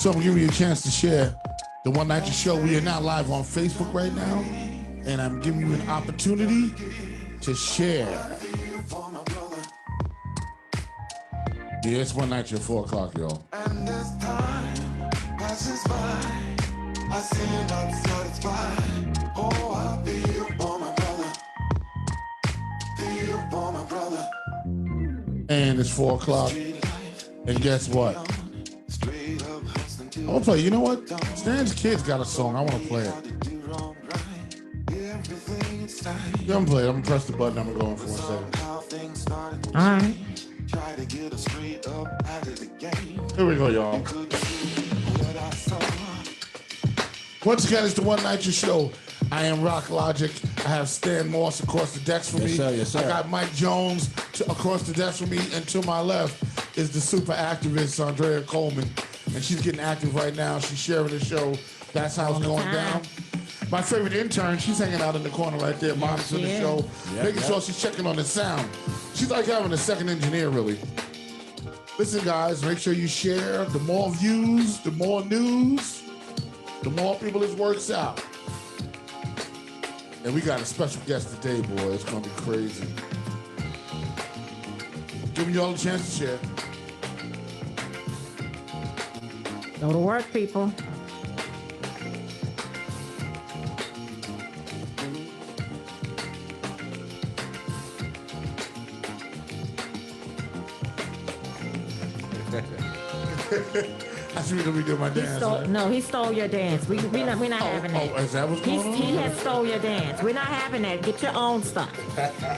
So I'm giving you a chance to share the One Night Show. We are now live on Facebook right now, and I'm giving you an opportunity to share. Yeah, it's One Night Show, 4 o'clock, y'all. And as time passes by, I see you not satisfied. Oh, I feel for my brother. Feel for my brother. And it's 4 o'clock. And guess what? I'm gonna play, you know what? Stan's Kids got a song. I want to play it. Yeah, I'm gonna play it. I'm gonna press the button. I'm gonna go in for 1 second. All right. Here we go, y'all. Once again, it's the One Night Show. I am Rock Logic. I have Stan Moss across the desk from me. Yes, sir. I got Mike Jones across the desk from me. And to my left is the super activist, Saundrea Coleman. And she's getting active right now. She's sharing the show. That's how it's going down. My favorite intern, she's hanging out in the corner right there, monitoring the show, making sure she's checking on the sound. She's like having a second engineer, really. Listen, guys, make sure you share. The more views, the more news, the more people this works out. And we got a special guest today, boy. It's going to be crazy. Giving you all a chance to share. Go to work, people. I see we're gonna be doing my dance. Right? No, he stole your dance. We're not having that. Oh, is that what's going on? He has stole your dance. We're not having that. Get your own stuff.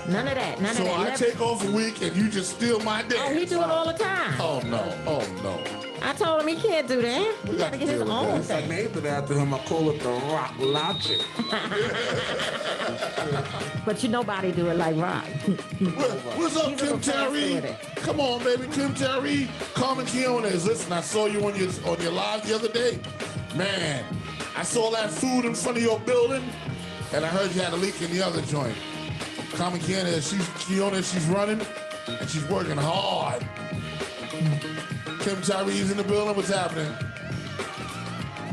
None of that. None of that. So I take off a week and you just steal my dance. Oh, he do it all the time. Oh no. Oh no. I told him he can't do that. He got to get his own thing. I named it after him. I call it the Rock Logic. But you nobody do it like Rock. What's up, Kim Terry? Come on, baby, Kim Terry. Carmen Quiones. Listen, I saw you on your live the other day. Man, I saw that food in front of your building, and I heard you had a leak in the other joint. Carmen Quiones, she's running, and she's working hard. Kim Tyree's in the building. What's happening?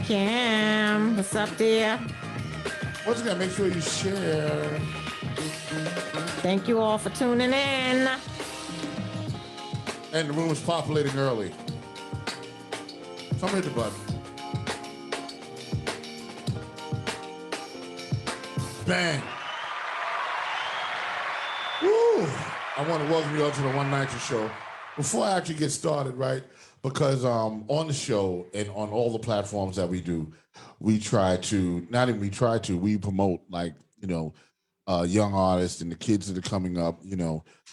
Kim, what's up there? Once again, make sure you share. Thank you all for tuning in. And the room is populating early. Somebody hit the button. Bang. Woo! I want to welcome you all to the One Night Show. Before I actually get started, right? Because on the show and on all the platforms that we do, we promote, like, young artists and the kids that are coming up.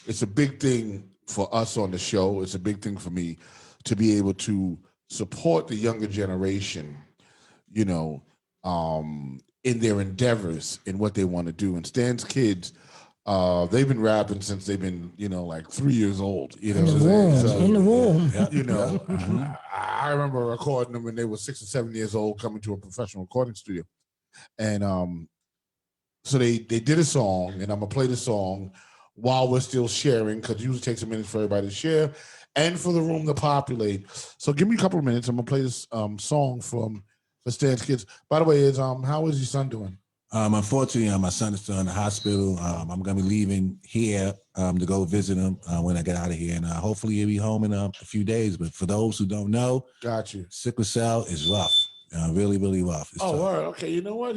It's a big thing for us on the show. It's a big thing for me to be able to support the younger generation, in their endeavors in what they want to do. And Stan's Kids, they've been rapping since they've been, like 3 years old. In the womb. I remember recording them when they were 6 or 7 years old, coming to a professional recording studio. And so they did a song, and I'm going to play the song while we're still sharing, because it usually takes a minute for everybody to share and for the room to populate. So give me a couple of minutes. I'm going to play this song for Stan's Kids. By the way, how is your son doing? Unfortunately, my son is still in the hospital. I'm going to be leaving here to go visit him when I get out of here. And hopefully he'll be home in a few days. But for those who don't know, got you. Sickle cell is rough. Really, really rough. It's tough. Word. Okay, you know what?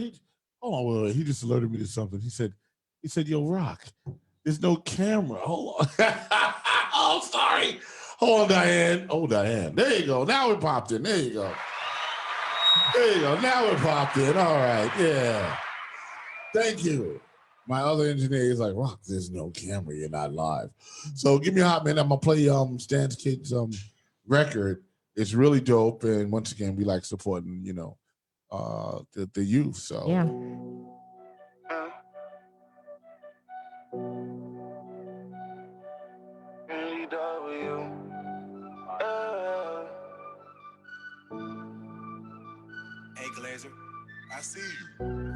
Hold on, wait. He just alerted me to something. He said, yo, Rock, there's no camera. Hold on. Oh, sorry. Hold on, Diane. Oh, Diane. There you go. Now it popped in. There you go. There you go. Now it popped in. All right. Yeah. Thank you. My other engineer is like, Rock, there's no camera. You're not live. So give me a hot minute. I'm going to play Stan's Kid's record. It's really dope. And once again, we like supporting, the youth. So Yeah. Hey, Glazer, I see you.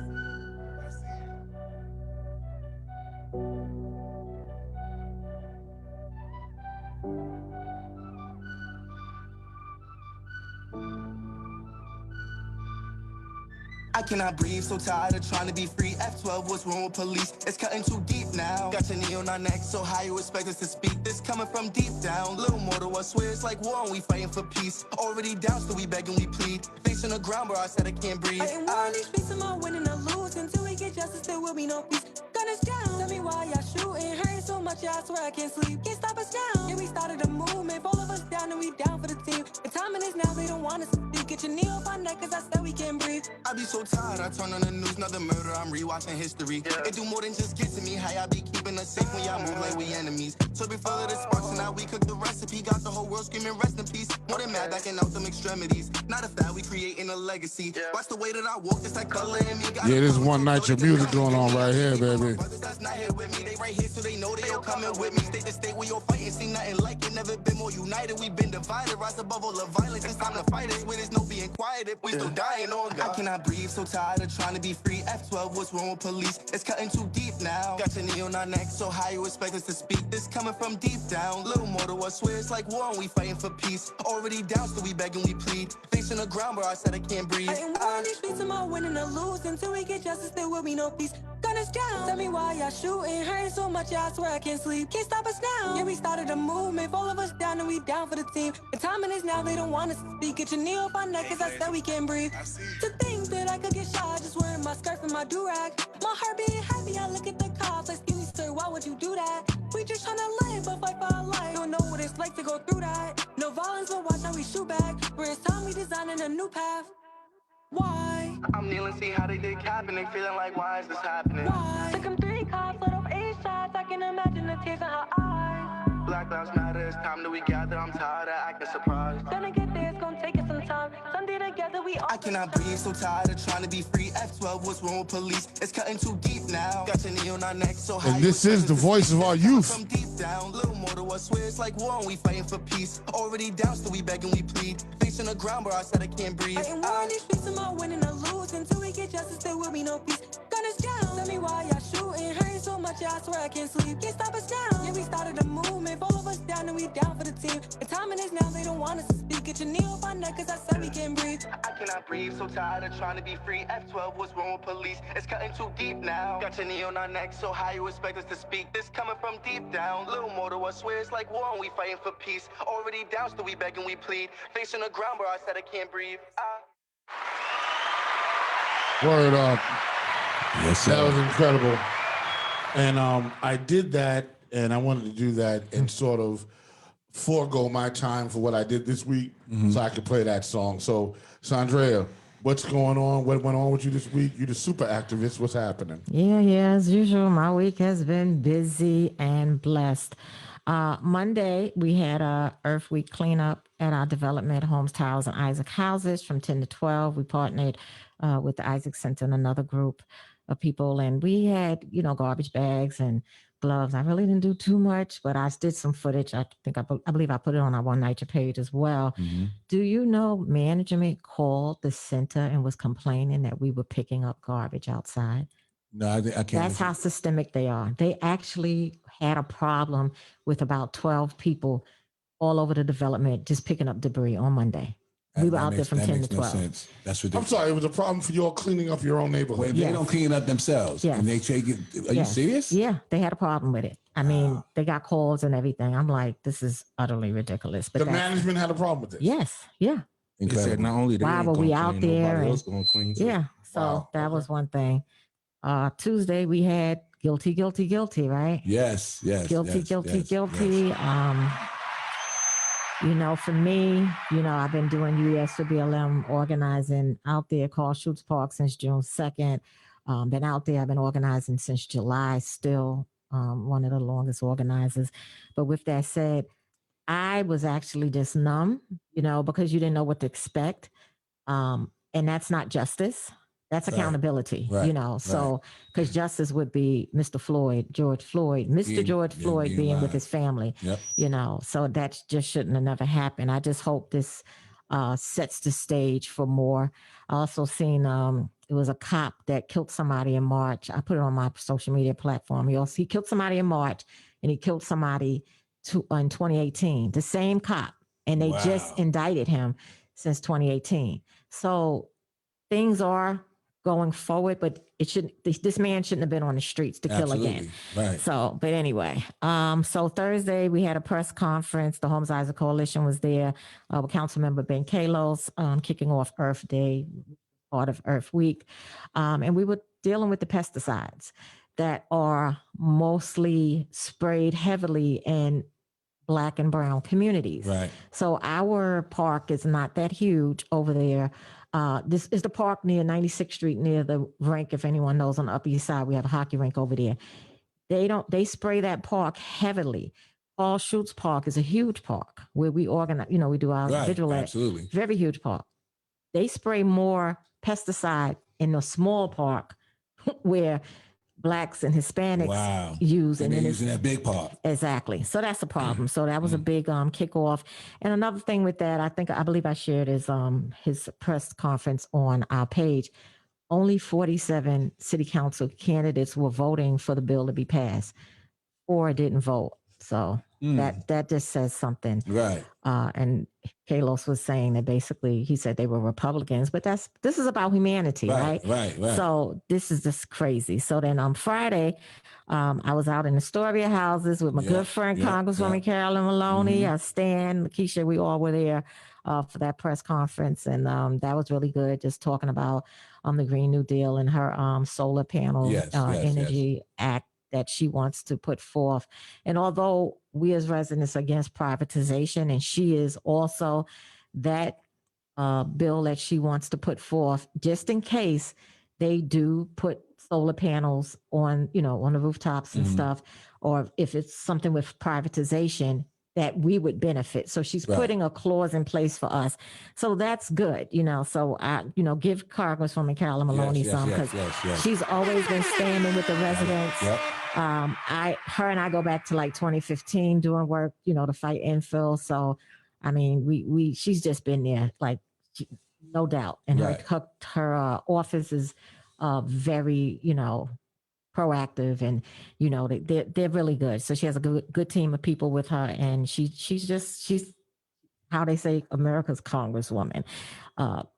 I cannot breathe, so tired of trying to be free. F12, what's wrong with police? It's cutting too deep now. Got your knee on our neck, so how you expect us to speak? This coming from deep down. Little mortal, I swear it's like war and we fighting for peace. Already down, so we beg and we plead. Face on the ground where I said I can't breathe. I ain't war in these streets, am I winning or lose? Until we get justice, there will be no peace. Gun us down, tell me why y'all shooting. Hurting so much, yeah, I swear I can't sleep. Can't stop us now. Yeah, we started a movement, all of us down and we down for the team. The timing is now, they don't want us to speak. Get your knee off our neck, cause I said we can't breathe. I be so tired, I turn on the news, another murder, I'm rewatching history. It do more than just get to me, how y'all be keeping us safe when y'all move like we enemies. So before of the sparks and now we cook the recipe, got the whole world screaming rest in peace. More than mad, backing out them extremities. Not a fad, we creating a legacy. Watch the way that I walk, it's that color in me. yeah, this is one night your music going on right here, baby. That's not here with me, they right here so they know they all coming with me. State to state, we all fighting, see nothing like it. Never been more united, we been divided. Rise above all the violence, it's time to fight it. When there's no being quiet, if we still dying on God. I cannot breathe, so tired of trying to be free. F12, what's wrong with police? It's cutting too deep now. Got your knee on our neck, so how you expect us to speak? This coming from deep down. Little mortal, I swear it's like war and we fighting for peace. Already down, so we beg and we plead. Face on the ground where I said I can't breathe. I ain't war in these streets, am I winning or lose? Until we get justice, there will be no peace. Gun us down, tell me why y'all shooting. Hurting so much, yeah, I swear I can't sleep. Can't stop us now. Yeah, we started a movement, all of us down and we down for the team. The timing is now, they don't want us to speak. Get your knee off our neck, cause I said we can't breathe. To think that I could get shot just wearing my skirt and my do-rag. My heart being heavy, I look at the cops like, excuse me sir, why would you do that? We just tryna live, but fight for our life. Don't know what it's like to go through that. No violence, but watch how we shoot back. Where it's time we designing a new path. Why? I'm kneeling, see how they did cap and they feeling like, why is this happening? Why? Took them 3 cops, let off 8 shots. I can imagine the tears in her eyes. Black Lives Matter, it's time that we gather. I'm tired of acting surprised. Gonna get there, it's gonna take us some time. Someday together we all. I cannot breathe, so tired of trying to be free. F12, what's wrong with police? It's cutting too deep now. Got your knee on our neck, so and this is the voice of our youth. From deep down, little mortal, I swear it's like war and we fighting for peace. Already down, so we beg and we plead. Face on the ground where I said I can't breathe. I ain't war in these streets, am I winning or lose? Until we get justice, there will be no peace. Gun us down, tell me why y'all shooting. Hurting so much, yeah, I swear I can't sleep. Can't stop us now. Yeah, we started a movement, all of us down and we down for the team. The timing is now, they don't want us to speak. Get your knee off our neck, cause I said we can't breathe. I cannot breathe, so tired of trying to be free. F12, what's wrong with police? It's cutting too deep now. Got your knee on our neck, so how you expect us to speak? This coming from deep down. Little mortal, I swear it's like war and we fighting for peace. Already down, so we beg and we plead. Facing the ground where I said I can't breathe. Word up. Yes, sir. That was incredible. And I did that, and I wanted to do that and sort of forego my time for what I did this week so I could play that song. So, Saundrea, what's going on? What went on with you this week? You're the super activist. What's happening? Yeah, as usual, my week has been busy and blessed. Monday, we had a Earth Week cleanup at our development, Homes, Towers, and Isaac Houses from 10 to 12. We partnered with the Isaac Center and another group of people, and we had, garbage bags and gloves. I really didn't do too much, but I did some footage. I believe I put it on our One NYCHA page as well. Do you know management called the center and was complaining that we were picking up garbage outside? No, I can't. That's how systemic they are. They actually had a problem with about 12 people all over the development just picking up debris on Monday. We were out there from 10 to 12. Sense. That's I'm ridiculous. sorry, it was a problem for you all cleaning up your own neighborhood. Wait, they don't clean up themselves. Yes. And they take it. Are you serious? Yeah, they had a problem with it. I mean, they got calls and everything. I'm like, this is utterly ridiculous. But The management had a problem with this. Yes, yeah. He said not only they Why ain't were we gonna out clean, there? nobody else gonna clean. Too. Yeah. So Wow, that okay. was one thing. Tuesday we had guilty, right? Yes. Guilty. Yes. You know, for me, you know, I've been doing USBLM organizing out there called Shoots Park since June 2nd. Been out there, I've been organizing since July, still one of the longest organizers. But with that said, I was actually just numb, you know, because you didn't know what to expect. And that's not justice. That's accountability, you know. So, because justice would be George Floyd being with his family, you know. So that just shouldn't have never happened. I just hope this sets the stage for more. I also seen it was a cop that killed somebody in March. I put it on my social media platform. He killed somebody in March, and he killed somebody in 2018. The same cop, and they just indicted him since 2018. So things are going forward, but this man shouldn't have been on the streets to kill again. Right. So, but anyway, so Thursday we had a press conference. The Homes Isaac Coalition was there. Councilmember Ben Kalos kicking off Earth Day, part of Earth Week. And we were dealing with the pesticides that are mostly sprayed heavily in Black and brown communities. Right. So our park is not that huge over there. This is the park near 96th Street, near the rink. If anyone knows, on the Upper East Side, we have a hockey rink over there. They spray that park heavily. Paul Schutz Park is a huge park where we organize, you know, we do our vigil at. Absolutely. Very huge park. They spray more pesticide in a small park where Blacks and Hispanics use, and they're using that big park. Exactly. So that's a problem. So that was a big kickoff. And another thing with that, I believe I shared his press conference on our page. Only 47 city council candidates were voting for the bill to be passed, or didn't vote. So that just says something. Right. And Kalos was saying that basically he said they were Republicans, but this is about humanity, right? Right. So this is just crazy. So then on Friday, I was out in Astoria houses with my good friend, Congresswoman Carolyn Maloney, Stan, Keisha, we all were there for that press conference. And that was really good, just talking about the Green New Deal and her solar panel energy act that she wants to put forth. And although we as residents are against privatization, and she is also, that bill that she wants to put forth, just in case they do put solar panels on, you know, on the rooftops and stuff, or if it's something with privatization, that we would benefit. So she's putting a clause in place for us. So that's good, you know. So I, you know, give Congresswoman Carolyn Maloney some, because she's always been standing with the residents. Her and I go back to like 2015 doing work, you know, to fight infill. So, I mean, she's just been there, like, no doubt. And her office is very, you know, proactive, and you know they're really good. So she has a good team of people with her, and she's how they say America's Congresswoman,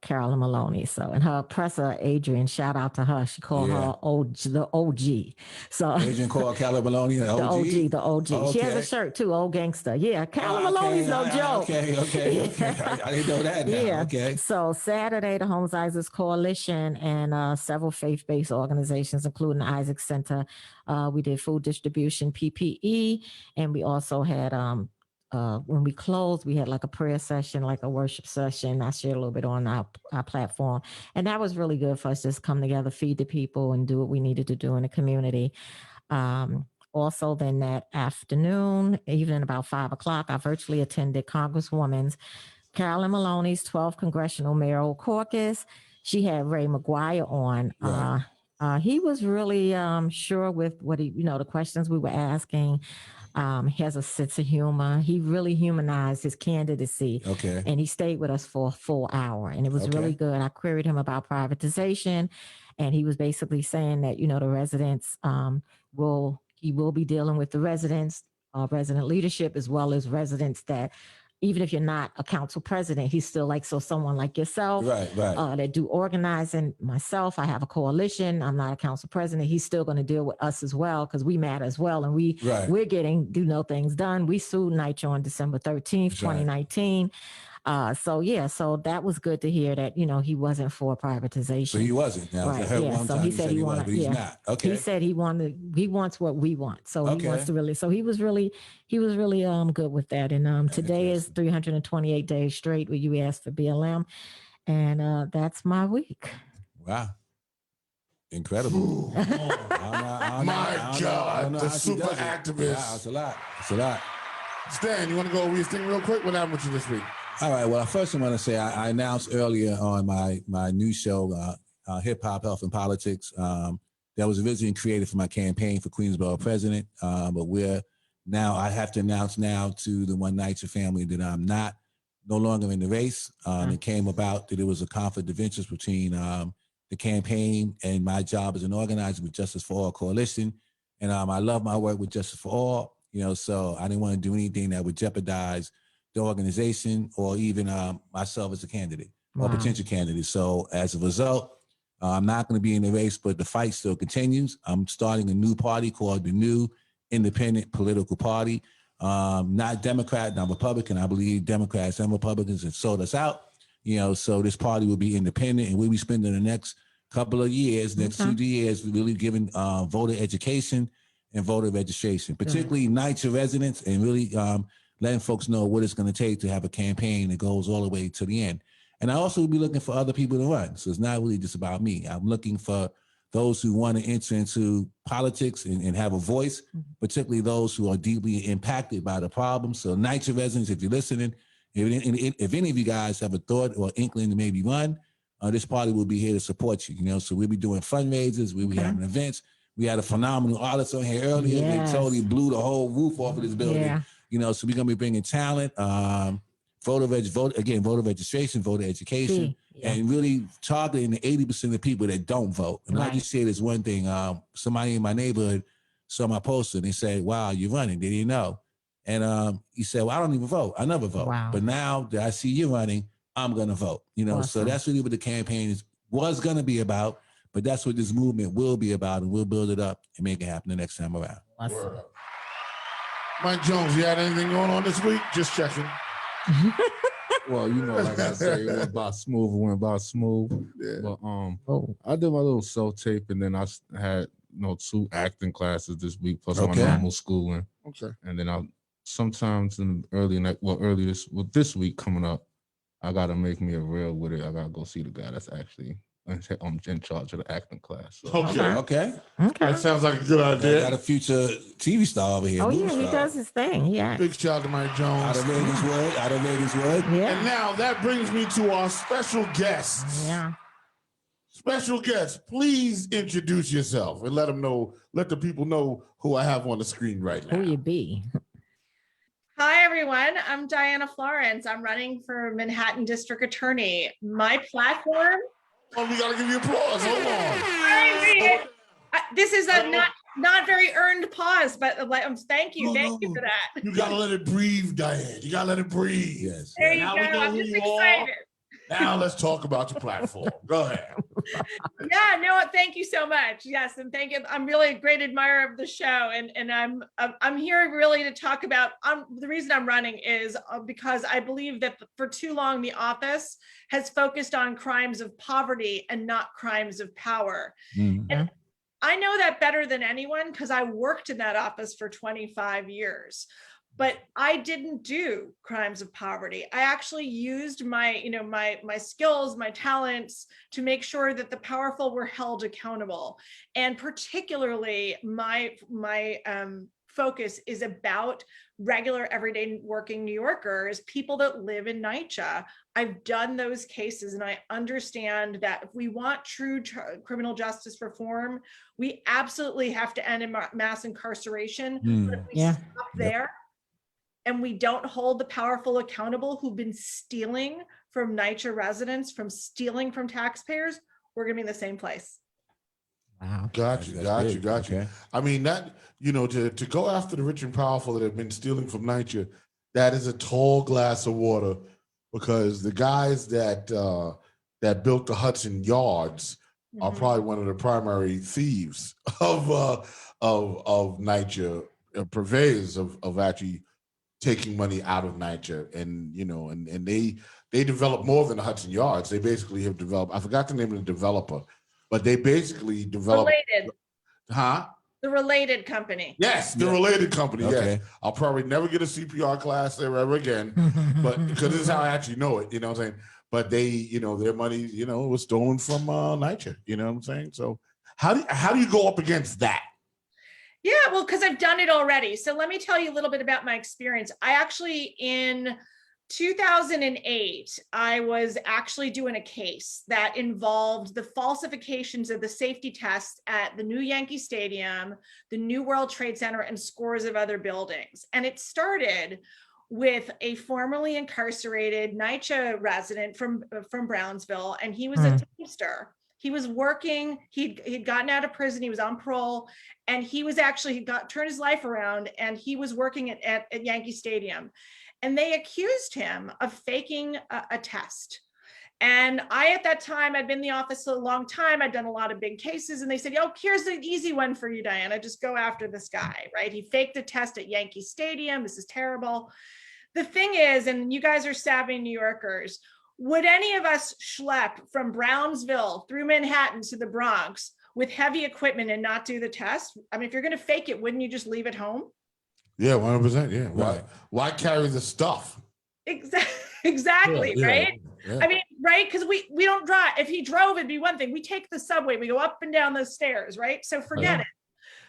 Carolyn Maloney. So, and her presser Adrian, shout out to her. She called her the OG. So Adrian called Carolyn Maloney the OG. The OG. Okay. She has a shirt too, Old Gangster. Yeah, Carolyn Maloney's no joke. Okay. I didn't know that. Now. Okay. So Saturday, the Homes Isaac Coalition and several faith-based organizations, including the Isaac Center, we did food distribution, PPE, and we also had when we closed, we had like a prayer session, like a worship session. I shared a little bit on our platform, and that was really good for us, just come together, feed the people, and do what we needed to do in the community. Also, then that afternoon, evening about 5 o'clock, I virtually attended Congresswoman Carolyn Maloney's 12th Congressional Mayoral Caucus. She had Ray McGuire on. He was really sure with what he, you know, the questions we were asking. He has a sense of humor. He really humanized his candidacy. Okay. And he stayed with us for a full hour, and it was really good. I queried him about privatization, and he was basically saying that, you know, the residents he will be dealing with the residents, resident leadership, as well as residents that even if you're not a council president, he's still like, so someone like yourself, Right. that do organizing. Myself, I have a coalition. I'm not a council president. He's still going to deal with us as well because we matter as well, and we're getting things done. We sued NYCHA on December 13th, 2019. So that was good to hear that, he wasn't for privatization. So he wasn't. Now, Right. I heard one time he said he wanted, but he's not. Okay. He said he wants what we want. So he wants to really, so he was really good with that. And today is 328 days straight where you asked for BLM. And that's my week. Wow. Incredible. My God, the super activist. Wow, it's a lot. It's a lot. Stan, you want to go over your thing real quick? What happened with you this week? All right. Well, first I want to say I announced earlier on my new show, Hip Hop, Health, and Politics, that was originally created for my campaign for Queensborough president. But I have to announce now to the One NYCHA family that I'm no longer in the race. It came about that it was a conflict of interest between the campaign and my job as an organizer with Justice for All Coalition. And I love my work with Justice for All, so I didn't want to do anything that would jeopardize the organization or even myself as a candidate or potential candidate. So as a result, I'm not going to be in the race, but the fight still continues. I'm starting a new party called the New Independent Political Party. Not Democrat, not Republican. I believe Democrats and Republicans have sold us out. So this party will be independent, and we'll be spending the next couple of years, next 2 years, really giving voter education and voter registration, particularly NYCHA residents, and really letting folks know what it's going to take to have a campaign that goes all the way to the end. And I also will be looking for other people to run. So it's not really just about me. I'm looking for those who want to enter into politics and have a voice, particularly those who are deeply impacted by the problem. So NYCHA residents, if you're listening, if any of you guys have a thought or inkling to maybe run, this party will be here to support you. So we'll be doing fundraisers, we'll be having events. We had a phenomenal artist on here earlier. They totally blew the whole roof off of this building. So we're gonna be bringing talent, voter registration, voter education, and really targeting the 80% of the people that don't vote. And I just say this one thing: somebody in my neighborhood saw my poster and they said, "Wow, you're running." They didn't know, and he said, "Well, I don't even vote. I never vote. But now that I see you running, I'm gonna vote." So that's really what the campaign was gonna be about. But that's what this movement will be about, and we'll build it up and make it happen the next time around. Awesome. Mike Jones, you had anything going on this week? Just checking. Well, like I say, it went about smooth. Yeah. But I did my little self-tape, and then I had 2 acting classes this week, plus my normal schooling. Okay. And then sometimes in this week coming up, I gotta make me a reel with it. I gotta go see the guy that's actually in charge of the acting class. So. Okay. That sounds like a good idea. Got a future TV star over here. Oh, yeah, he does his thing. Yeah. Big shout out to Mike Jones. Out of Ravenswood. Yeah. And now that brings me to our special guests. Yeah. Special guest, please introduce yourself and let the people know who I have on the screen right now. Who you be? Hi, everyone. I'm Diana Florence. I'm running for Manhattan District Attorney. My platform. Oh, we gotta give you applause. Hold on. This is a not very earned pause, but thank you. Thank you for that. You gotta let it breathe, Diane. You gotta let it breathe. Yes. There you Now go. we know I'm who just you excited. Now let's talk about your platform. Go ahead. Yeah, no, thank you so much. Yes, and thank you. I'm really a great admirer of the show, and I'm here really to talk about. The reason I'm running is because I believe that for too long the office has focused on crimes of poverty and not crimes of power. Mm-hmm. And I know that better than anyone because I worked in that office for 25 years. But I didn't do crimes of poverty. I actually used my skills, my talents to make sure that the powerful were held accountable. And particularly my focus is about regular, everyday working New Yorkers, people that live in NYCHA. I've done those cases, and I understand that if we want true criminal justice reform, we absolutely have to end mass incarceration. But if we stop there, and we don't hold the powerful accountable who've been stealing from NYCHA residents, from stealing from taxpayers, we're gonna be in the same place. Wow. Got you. Okay. I mean, that, to go after the rich and powerful that have been stealing from NYCHA, that is a tall glass of water, because the guys that built the Hudson Yards are probably one of the primary thieves of NYCHA, purveyors of actually taking money out of NYCHA, and and they developed more than the Hudson Yards. They basically have developed. I forgot the name of the developer, but they basically developed. Related. Huh? The Related company. Yes, the Related company. Okay. Yes, I'll probably never get a CPR class there ever again, but because this is how I actually know it. You know what I'm saying? But they, their money, was stolen from NYCHA. You know what I'm saying? So how do you go up against that? Yeah, well, because I've done it already. So let me tell you a little bit about my experience. I actually, in 2008, I was actually doing a case that involved the falsifications of the safety tests at the new Yankee Stadium, the new World Trade Center, and scores of other buildings. And it started with a formerly incarcerated NYCHA resident from Brownsville, and he was a teamster. He was working, he'd gotten out of prison, he was on parole, and he turned his life around, and he was working at Yankee Stadium. And they accused him of faking a test. And I, at that time, I'd been in the office a long time. I'd done a lot of big cases, and they said, "Oh, here's an easy one for you, Diana. Just go after this guy," right? He faked a test at Yankee Stadium. This is terrible. The thing is, and you guys are savvy New Yorkers, would any of us schlep from Brownsville through Manhattan to the Bronx with heavy equipment and not do the test? I mean, if you're going to fake it, wouldn't you just leave it home? Yeah, 100%. Yeah. Right. Why carry the stuff? Exactly. Yeah, right. yeah. I mean, right. Because we don't drive. If he drove, it'd be one thing. We take the subway, we go up and down those stairs. Right. So forget it.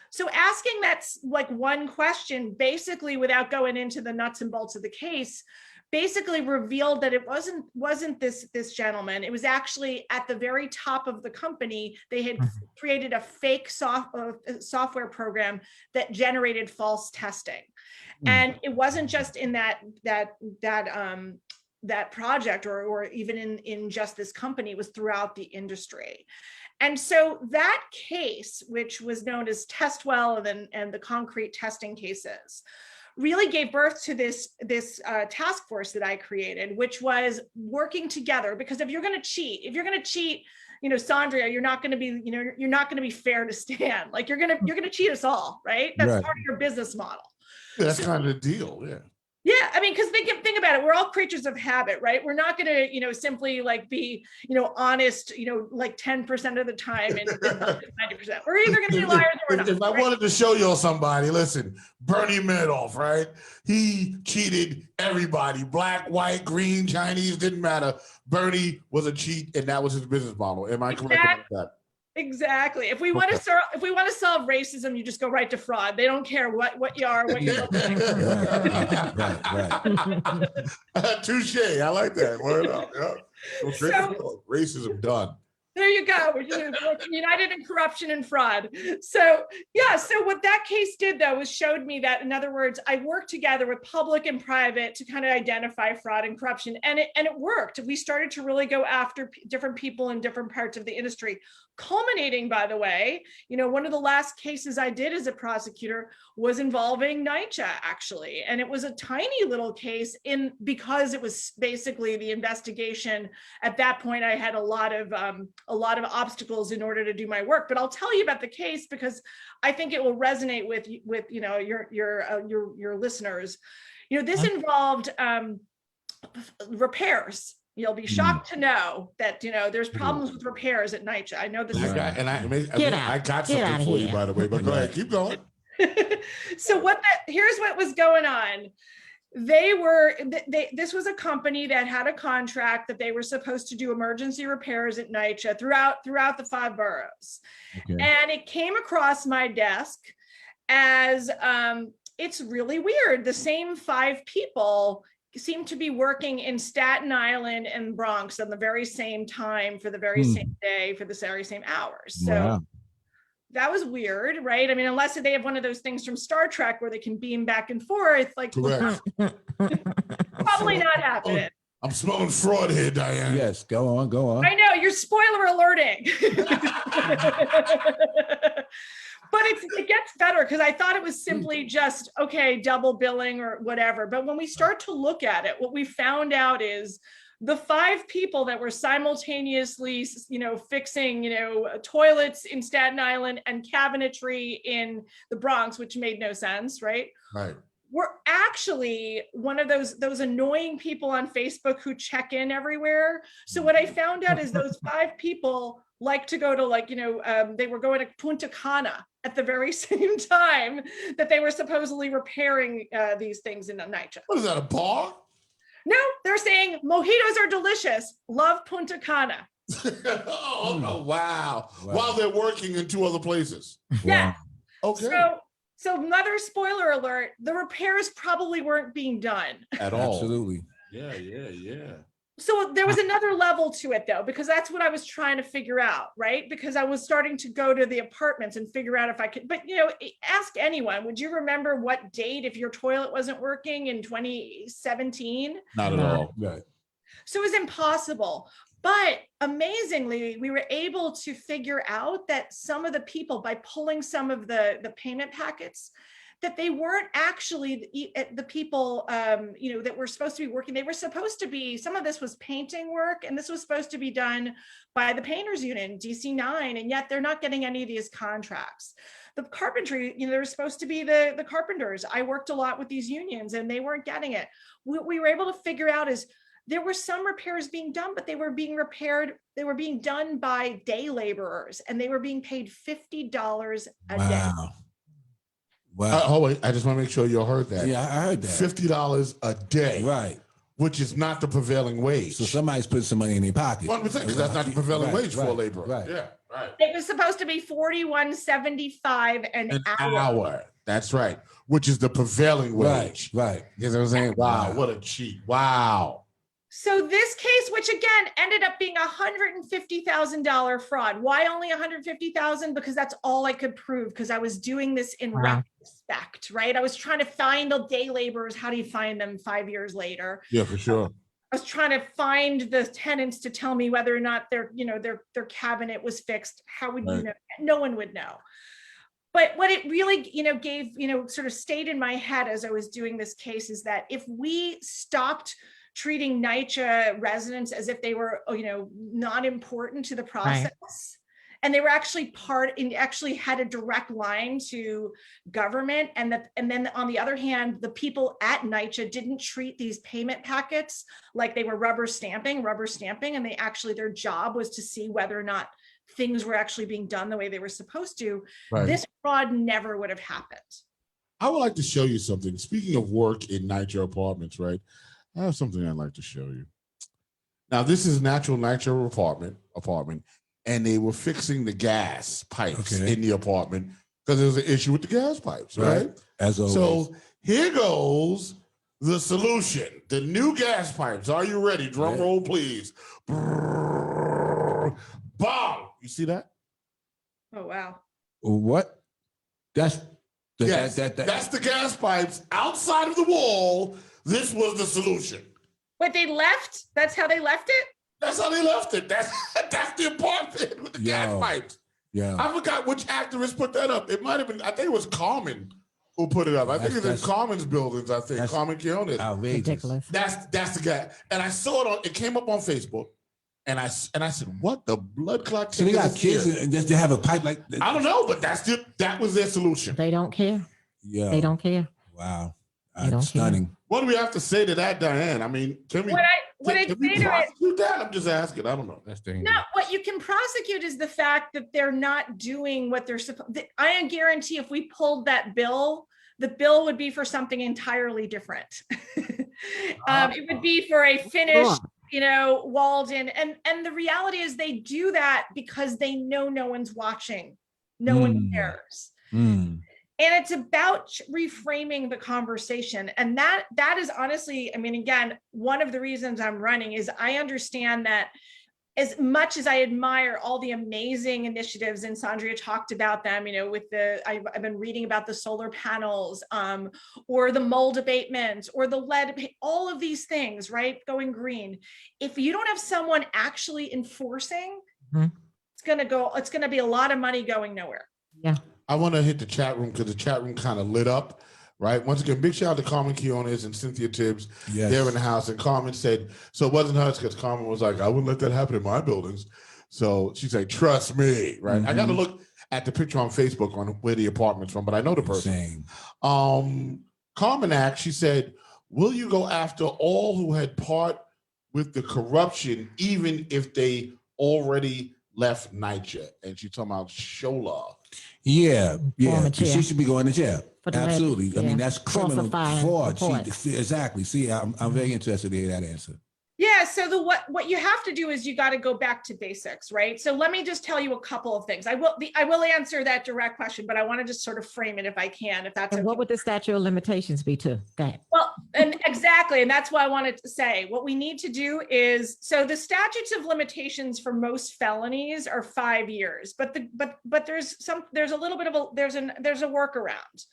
So asking that's like one question, basically, without going into the nuts and bolts of the case, basically revealed that it wasn't this gentleman. It was actually at the very top of the company. They had created a fake software program that generated false testing. And it wasn't just in that project or even in just this company. It was throughout the industry. And so that case, which was known as Testwell and the concrete testing cases, really gave birth to this task force that I created, which was working together. Because if you're going to cheat, Saundrea, you're not going to be fair to Stan. Like you're going to cheat us all, right? That's Right. part of your business model. Yeah, that's kind of the deal. Yeah. Yeah, I mean, because think about it. We're all creatures of habit, right? We're not going to, simply like be, honest, like 10% of the time and 90%. We're either going to be liars or not. If I wanted to show y'all somebody, listen, Bernie Madoff, right? He cheated everybody, black, white, green, Chinese, didn't matter. Bernie was a cheat, and that was his business model. Am I correct about that? Exactly. If we want to solve racism, you just go right to fraud. They don't care what you are, what you look like. Right. Touche. I like that. Word up. Yeah. Racism done. There you go. We're united in corruption and fraud. So yeah, so what that case did though was showed me that, in other words, I worked together with public and private to kind of identify fraud and corruption, and it worked. We started to really go after different people in different parts of the industry, culminating, by the way, one of the last cases I did as a prosecutor was involving NYCHA, actually, and it was a tiny little case because it was basically the investigation. At that point, I had a lot of obstacles in order to do my work, but I'll tell you about the case because I think it will resonate with your listeners. This involved repairs. You'll be shocked to know that there's problems with repairs at NYCHA. I know this. I got something for you, by the way, but go ahead, keep going. So here's what was going on. This was a company that had a contract that they were supposed to do emergency repairs at NYCHA throughout the 5 boroughs. Okay. And it came across my desk as it's really weird. The same 5 people seem to be working in Staten Island and Bronx on the very same time for the very same day for the very same hours. So wow. That was weird, right? I mean, unless they have one of those things from Star Trek where they can beam back and forth, like probably not happening. I'm smelling fraud here, Diane. Yes, go on. I know, you're spoiler alerting. But it gets better because I thought it was simply just, okay, double billing or whatever. But when we start to look at it, what we found out is the 5 people that were simultaneously, fixing, toilets in Staten Island and cabinetry in the Bronx, which made no sense, right? Right. We're actually one of those annoying people on Facebook who check in everywhere. So what I found out is those 5 people like to go to they were going to Punta Cana at the very same time that they were supposedly repairing these things in NYCHA. What is that, a bar? No, they're saying mojitos are delicious. Love Punta Cana. Oh, no, wow. While they're working in 2 other places. Yeah. Okay. So another spoiler alert, the repairs probably weren't being done. At all. Absolutely. Yeah. So there was another level to it though, because that's what I was trying to figure out, right? Because I was starting to go to the apartments and figure out if I could, but ask anyone, would you remember what date if your toilet wasn't working in 2017? Not at all. Right. So it was impossible. But amazingly, we were able to figure out that some of the people, by pulling some of the payment packets, that they weren't actually the people, that were supposed to be working. They were supposed to be, some of this was painting work, and this was supposed to be done by the painters union, DC9, and yet they're not getting any of these contracts. The carpentry, they're supposed to be the carpenters. I worked a lot with these unions and they weren't getting it. What we were able to figure out is there were some repairs being done, but they were being being done by day laborers, and they were being paid $50 a day. Wow. Oh, wait, I just want to make sure you heard that. Yeah, I heard that. $50 a day. Right. Which is not the prevailing wage. So somebody's putting some money in their pocket. 1%, because that's not the prevailing wage for a laborer. Right. Yeah, right. It was supposed to be $41.75 an hour. That's right. Which is the prevailing wage. Right. You know what I'm saying? Wow, what a cheat. Wow. So this case, which again ended up being $150,000 fraud. Why only $150,000? Because that's all I could prove, because I was doing this in retrospect, right? I was trying to find the day laborers. How do you find them 5 years later? Yeah, for sure. I was trying to find the tenants to tell me whether or not their cabinet was fixed. How would you know? No one would know. But what it really, gave, sort of stayed in my head as I was doing this case is that if we stopped treating NYCHA residents as if they were, not important to the process, and they were actually actually had a direct line to government, and then on the other hand, the people at NYCHA didn't treat these payment packets like they were rubber stamping, and they actually, their job was to see whether or not things were actually being done the way they were supposed to. Right. This fraud never would have happened. I would like to show you something. Speaking of work in NYCHA apartments, right? I have something I'd like to show you. Now, this is natural NYCHA apartment, and they were fixing the gas pipes in the apartment because there was an issue with the gas pipes, right? As always. So here goes the solution. The new gas pipes. Are you ready? Drum roll, please. Bang! You see that? Oh, wow. What? That's Yes, that's the gas pipes outside of the wall. This was the solution. Wait, they left? That's how they left it? That's how they left it. That's the apartment with the gas pipes. Yeah. I forgot which activist put that up. It might have been, I think it was Carmen who put it up. I think it's in Carmen's buildings, I think. Carmen Quinones. Ridiculous. That's the guy. And I saw it came up on Facebook. And I said, what the blood clot? So they got kids and they have a pipe like that? I don't know, but that was their solution. They don't care. Yeah. They don't care. Wow. They don't Stunning. care. What do we have to say to that, Diane? I mean, can we prosecute that? I'm just asking. I don't know. That's dangerous. No, what you can prosecute is the fact that they're not doing what they're supposed to. I guarantee if we pulled that bill, the bill would be for something entirely different. It would be for a finished, walled in. And the reality is they do that because they know no one's watching. No one cares. And it's about reframing the conversation. And that is honestly, I mean, again, one of the reasons I'm running is I understand that as much as I admire all the amazing initiatives, and Saundrea talked about them, with I've been reading about the solar panels, or the mold abatement, or the lead, all of these things, right? Going green. If you don't have someone actually enforcing, it's going to be a lot of money going nowhere. Yeah. I want to hit the chat room because the chat room kind of lit up, right? Once again, big shout out to Carmen Quiones and Cynthia Tibbs. Yes. They're in the house. And Carmen said, so it wasn't hers because Carmen was like, I wouldn't let that happen in my buildings. So she said, trust me, right? I got to look at the picture on Facebook on where the apartment's from, but I know the person. Carmen asked, she said, will you go after all who had part with the corruption, even if they already left NYCHA? And she's talking about Shola. Yeah. Former chair. She should be going to jail. For the Absolutely. I mean, that's criminal falsifying fraud. reports. Exactly. See, I'm very interested to hear that answer. Yeah, so what you have to do is you got to go back to basics, right? So let me just tell you a couple of things. I will answer that direct question, but I want to just sort of frame it if I can, if that's And okay. what would the statute of limitations be too? Go ahead. Well, and exactly, and that's why I wanted to say what we need to do is, so the statutes of limitations for most felonies are 5 years, but there's a little bit of a there's a workaround.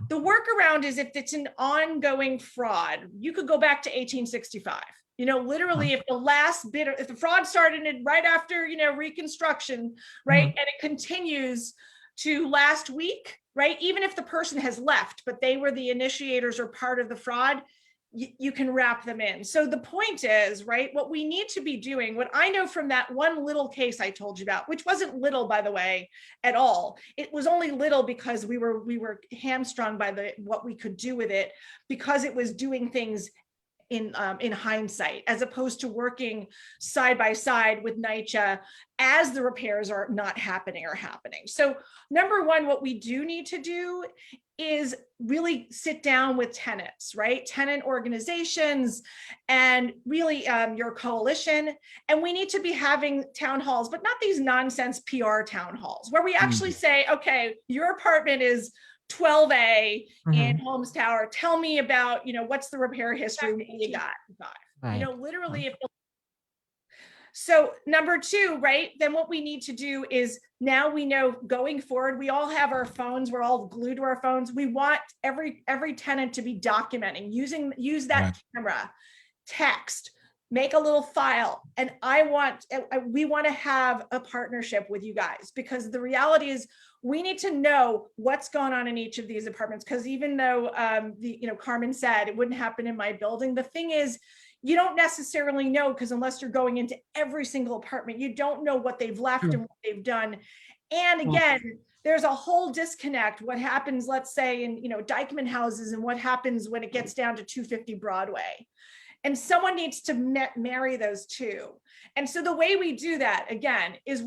The workaround is if it's an ongoing fraud, you could go back to 1865. You know, literally, if the fraud started right after, Reconstruction, right, and it continues to last week, right, even if the person has left, but they were the initiators or part of the fraud, you can wrap them in. So the point is, right, what we need to be doing, what I know from that one little case I told you about, which wasn't little, by the way, at all. It was only little because we were hamstrung by what we could do with it, because it was doing things in hindsight, as opposed to working side by side with NYCHA as the repairs are not happening or happening. So number one, what we do need to do is really sit down with tenants, right? Tenant organizations and really your coalition. And we need to be having town halls, but not these nonsense PR town halls where we actually say, okay, your apartment is 12A in Holmes Tower. Tell me about, what's the repair history? What you got? Right. Literally. So number two, right? Then what we need to do is, now we know going forward, we all have our phones. We're all glued to our phones. We want every tenant to be documenting, use that camera, text, make a little file. And we want to have a partnership with you guys, because the reality is, we need to know what's going on in each of these apartments. Because even though Carmen said it wouldn't happen in my building, the thing is, you don't necessarily know, because unless you're going into every single apartment, you don't know what they've left and what they've done. And again, there's a whole disconnect. What happens, let's say, in Dykeman houses, and what happens when it gets down to 250 Broadway. And someone needs to marry those two. And so the way we do that, again, is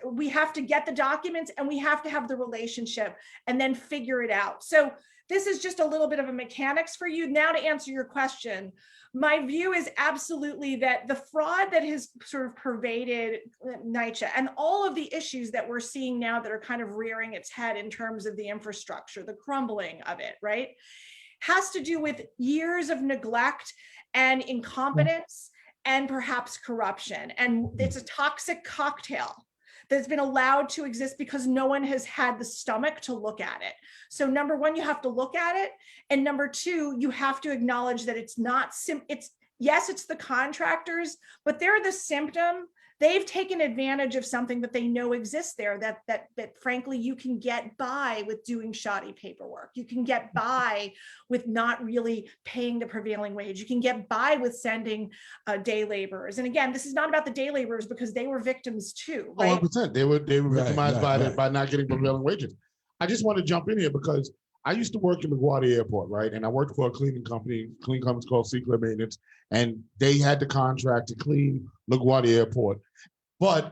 we have to get the documents, and we have to have the relationship, and then figure it out. So this is just a little bit of a mechanics for you. Now, to answer your question, my view is absolutely that the fraud that has sort of pervaded NYCHA, and all of the issues that we're seeing now that are kind of rearing its head in terms of the infrastructure, the crumbling of it, right, has to do with years of neglect and incompetence and perhaps corruption. And it's a toxic cocktail that's been allowed to exist because no one has had the stomach to look at it. So number one, you have to look at it. And number two, you have to acknowledge that it's not, yes, it's the contractors, but they're the symptom. They've taken advantage of something that they know exists there, that frankly, you can get by with doing shoddy paperwork. You can get by with not really paying the prevailing wage. You can get by with sending day laborers. And again, this is not about the day laborers, because they were victims too, right? 100%. They were victimized by not getting prevailing wages. I just want to jump in here because I used to work in LaGuardia Airport, right? And I worked for a cleaning company called Secret Maintenance, and they had the contract to clean LaGuardia Airport, but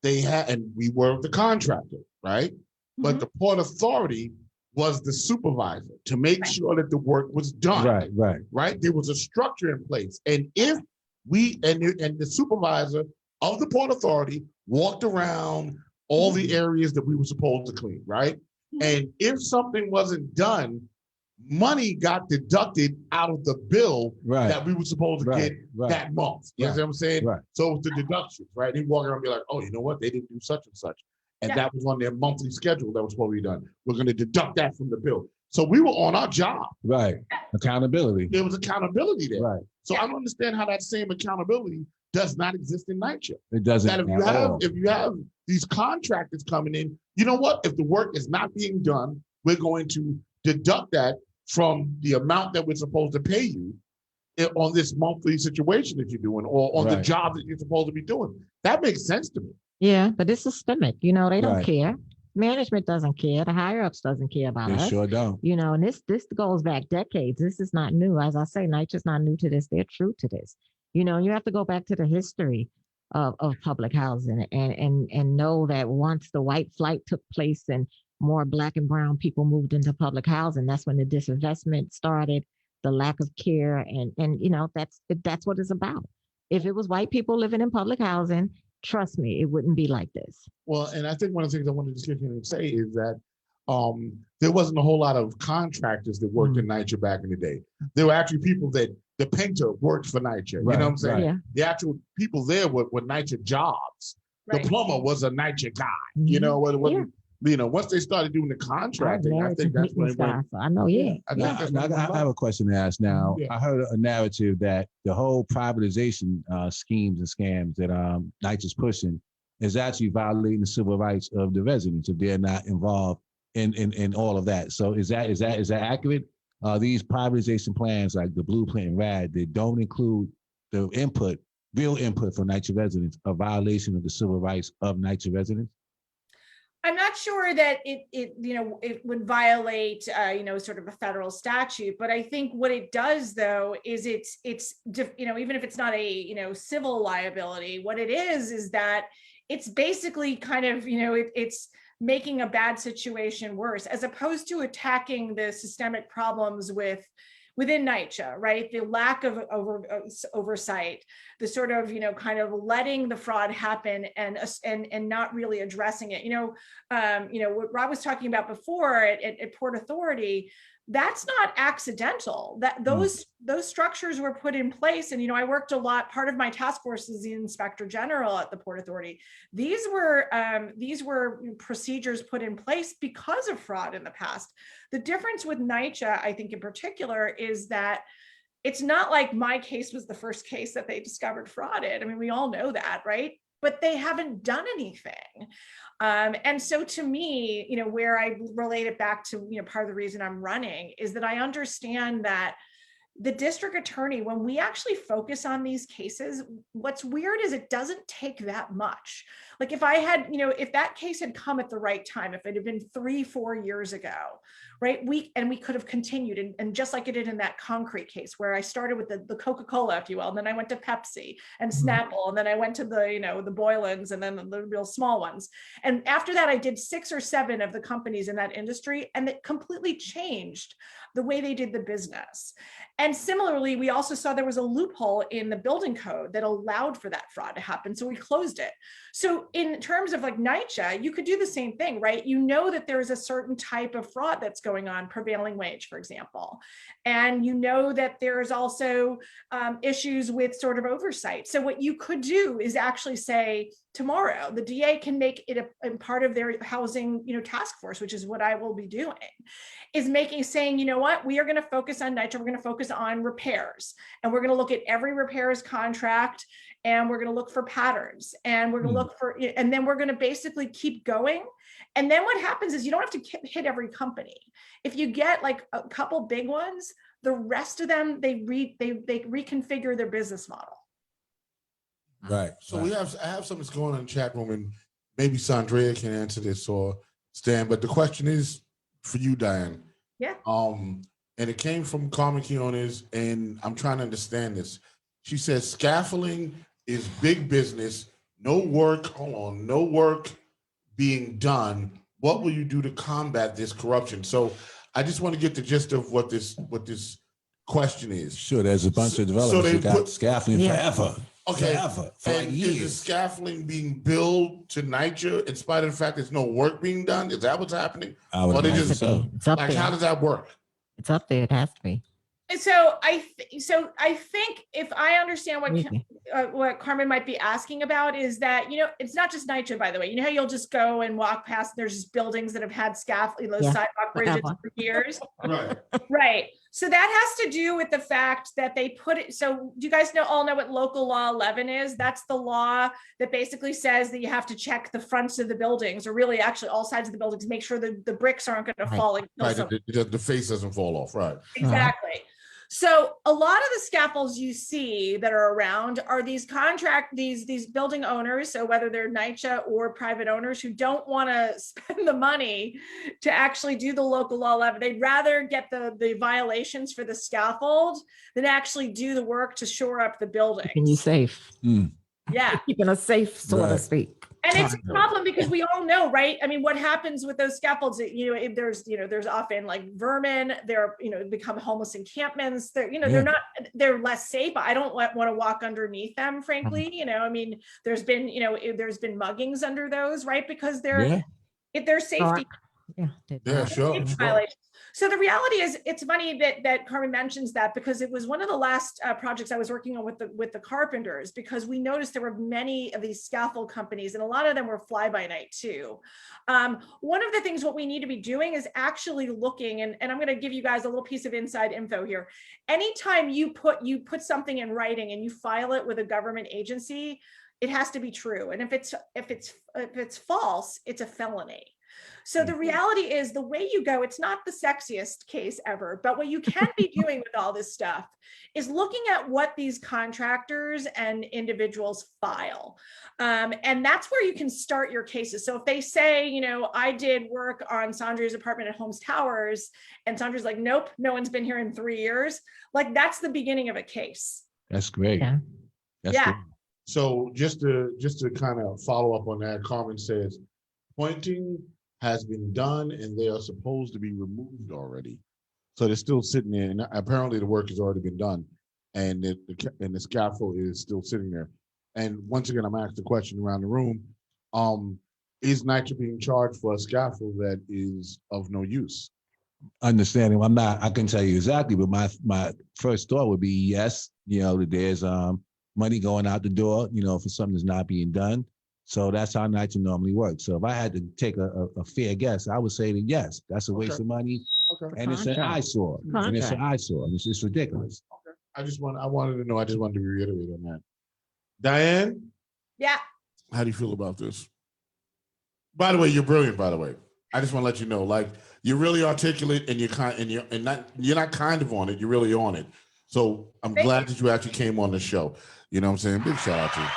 they had, and we were the contractor, right? But the Port Authority was the supervisor to make sure that the work was done. Right. There was a structure in place, and if and the supervisor of the Port Authority walked around all the areas that we were supposed to clean, right? And if something wasn't done, money got deducted out of the bill that we were supposed to get that month. You know what I'm saying? So it's the deductions, right? They walk around and be like, oh, you know what? They didn't do such and such. And that was on their monthly schedule that was supposed to be done. We're going to deduct that from the bill. So we were on our job. Accountability. There was accountability there. So I don't understand how that same accountability does not exist in NYCHA. It doesn't. That if you have these contractors coming in, you know what? If the work is not being done, we're going to deduct that from the amount that we're supposed to pay you on this monthly situation that you're doing, or on the Right. job that you're supposed to be doing. That makes sense to me. Yeah, but it's systemic. You know, they don't Right. care. Management doesn't care. The higher ups doesn't care about They us. sure don't. You know, and this goes back decades. This is not new. As I say, NYCHA's not new to this. They're true to this. You know, you have to go back to the history of public housing and know that once the white flight took place and more Black and brown people moved into public housing, that's when the disinvestment started, the lack of care, and you know, that's what it's about. If it was white people living in public housing, trust me, it wouldn't be like this. Well, and I think one of the things I wanted to continue to say is that there wasn't a whole lot of contractors that worked in NYCHA back in the day. There were actually people that the painter worked for NYCHA. Right, you know what I'm saying? right. Yeah. The actual people there were NYCHA jobs. Right. The plumber was a NYCHA guy. Mhm. You know, it wasn't, you know, once they started doing the contracting, I think that's when it went. So I know, yeah. I think that's Now, when it I went have up. a question to ask now. Yeah. I heard a narrative that the whole privatization schemes and scams that NYCHA's pushing is actually violating the civil rights of the residents if they're not involved in all of that. So is that accurate? These privatization plans like the Blueprint and RAD, they don't include the real input from NYCHA residents, a violation of the civil rights of NYCHA residents? I'm not sure that it would violate sort of a federal statute, but I think what it does though is it's even if it's not a civil liability, what it is that it's basically kind of it's making a bad situation worse, as opposed to attacking the systemic problems within NYCHA, right? The lack of oversight, the sort of, kind of letting the fraud happen and not really addressing it. What Rob was talking about before at Port Authority, that's not accidental. That those structures were put in place. And, I worked a lot, part of my task force is the Inspector General at the Port Authority. These were procedures put in place because of fraud in the past. The difference with NYCHA, I think in particular, is that it's not like my case was the first case that they discovered fraud in. I mean, we all know that, right? But they haven't done anything. And so to me, where I relate it back to, part of the reason I'm running is that I understand that the district attorney, when we actually focus on these cases, what's weird is it doesn't take that much. Like if I had, if that case had come at the right time, if it had been 3-4 years ago, right, we could have continued, and just like it did in that concrete case where I started with the Coca-Cola, if you will, and then I went to Pepsi and Snapple, and then I went to the Boylans, and then the real small ones. And after that, I did 6 or 7 of the companies in that industry, and it completely changed the way they did the business. And similarly, we also saw there was a loophole in the building code that allowed for that fraud to happen. So we closed it. So in terms of like NYCHA, you could do the same thing, right? You know that there is a certain type of fraud that's going on, prevailing wage, for example. And you know that there's also issues with sort of oversight. So what you could do is actually say, tomorrow, the DA can make it a part of their housing, task force, which is what I will be doing, is saying, you know what, we are going to focus on NYCHA, we're going to focus on repairs, and we're going to look at every repairs contract, and we're going to look for patterns, and we're going to look for, and then we're going to basically keep going. And then what happens is you don't have to hit every company. If you get like a couple big ones, the rest of them, they reconfigure their business model. Right. So I have something that's going on in the chat room, and maybe Saundrea can answer this or Stan, but the question is for you, Diane. Yeah. And it came from Carmen Quinones, and I'm trying to understand this. She says scaffolding is big business, no work being done. What will you do to combat this corruption? So I just want to get the gist of what this question is. Sure, there's a bunch of developers that got scaffolding forever. Okay, forever, for like and is years. the scaffolding being billed to NYCHA in spite of the fact there's no work being done? Is that what's happening? I would Or they imagine just- so. It's up Like, there. how does that work? It's up there. It has to be. So I think if I understand Easy. what Carmen might be asking about is that, it's not just NYCHA, by the way. You know how you'll just go and walk past, there's just buildings that have had scaffolding, those Yeah, sidewalk bridges forever. for years. Right. Right. So that has to do with the fact that they put it. So do you guys all know what local law 11 is? That's the law that basically says that you have to check the fronts of the buildings, or really actually all sides of the buildings, to make sure that the bricks aren't going to fall and kill Right, someone. the face doesn't fall off, right? Exactly. So a lot of the scaffolds you see that are around are these these building owners. So whether they're NYCHA or private owners who don't want to spend the money to actually do the local law 11, they'd rather get the violations for the scaffold than actually do the work to shore up the building. Keeping you safe. Yeah. Keeping us safe, so to speak. And it's a problem because we all know, right? I mean, what happens with those scaffolds? There's often like vermin. They're become homeless encampments. They're less safe. I don't want to walk underneath them, frankly. I mean, there's been muggings under those, right? Because they're safety. Yeah, sure. Violations. So the reality is, it's funny that Carmen mentions that, because it was one of the last projects I was working on with the carpenters, because we noticed there were many of these scaffold companies, and a lot of them were fly by night too. One of the things what we need to be doing is actually looking, and I'm going to give you guys a little piece of inside info here. Anytime you put something in writing and you file it with a government agency, it has to be true. And if it's false, it's a felony. So the reality is, the way you go, it's not the sexiest case ever, but what you can be doing with all this stuff is looking at what these contractors and individuals file. And that's where you can start your cases. So if they say, I did work on Saundrea's apartment at Holmes Towers, and Saundrea's like, nope, no one's been here in 3 years. Like, that's the beginning of a case. That's great. Yeah. That's great. So just to kind of follow up on that, Carmen says, pointing has been done and they are supposed to be removed already. So they're still sitting there, and apparently the work has already been done, and the scaffold is still sitting there. And once again, I'm asking the question around the room, is NYCHA being charged for a scaffold that is of no use? Understanding, I can tell you exactly, but my first thought would be yes, that there's money going out the door, for something that's not being done. So that's how NYCHA normally works. So if I had to take a fair guess, I would say that yes, that's a waste of money. Okay. And it's an eyesore. And it's an eyesore. And it's just ridiculous. Okay. I wanted to know, I just wanted to reiterate on that. Diane? Yeah. How do you feel about this? By the way, you're brilliant, by the way. I just want to let you know, like, you're really articulate, and you're not kind of on it, you're really on it. So I'm glad that you actually came on the show. You know what I'm saying? Big shout out to you.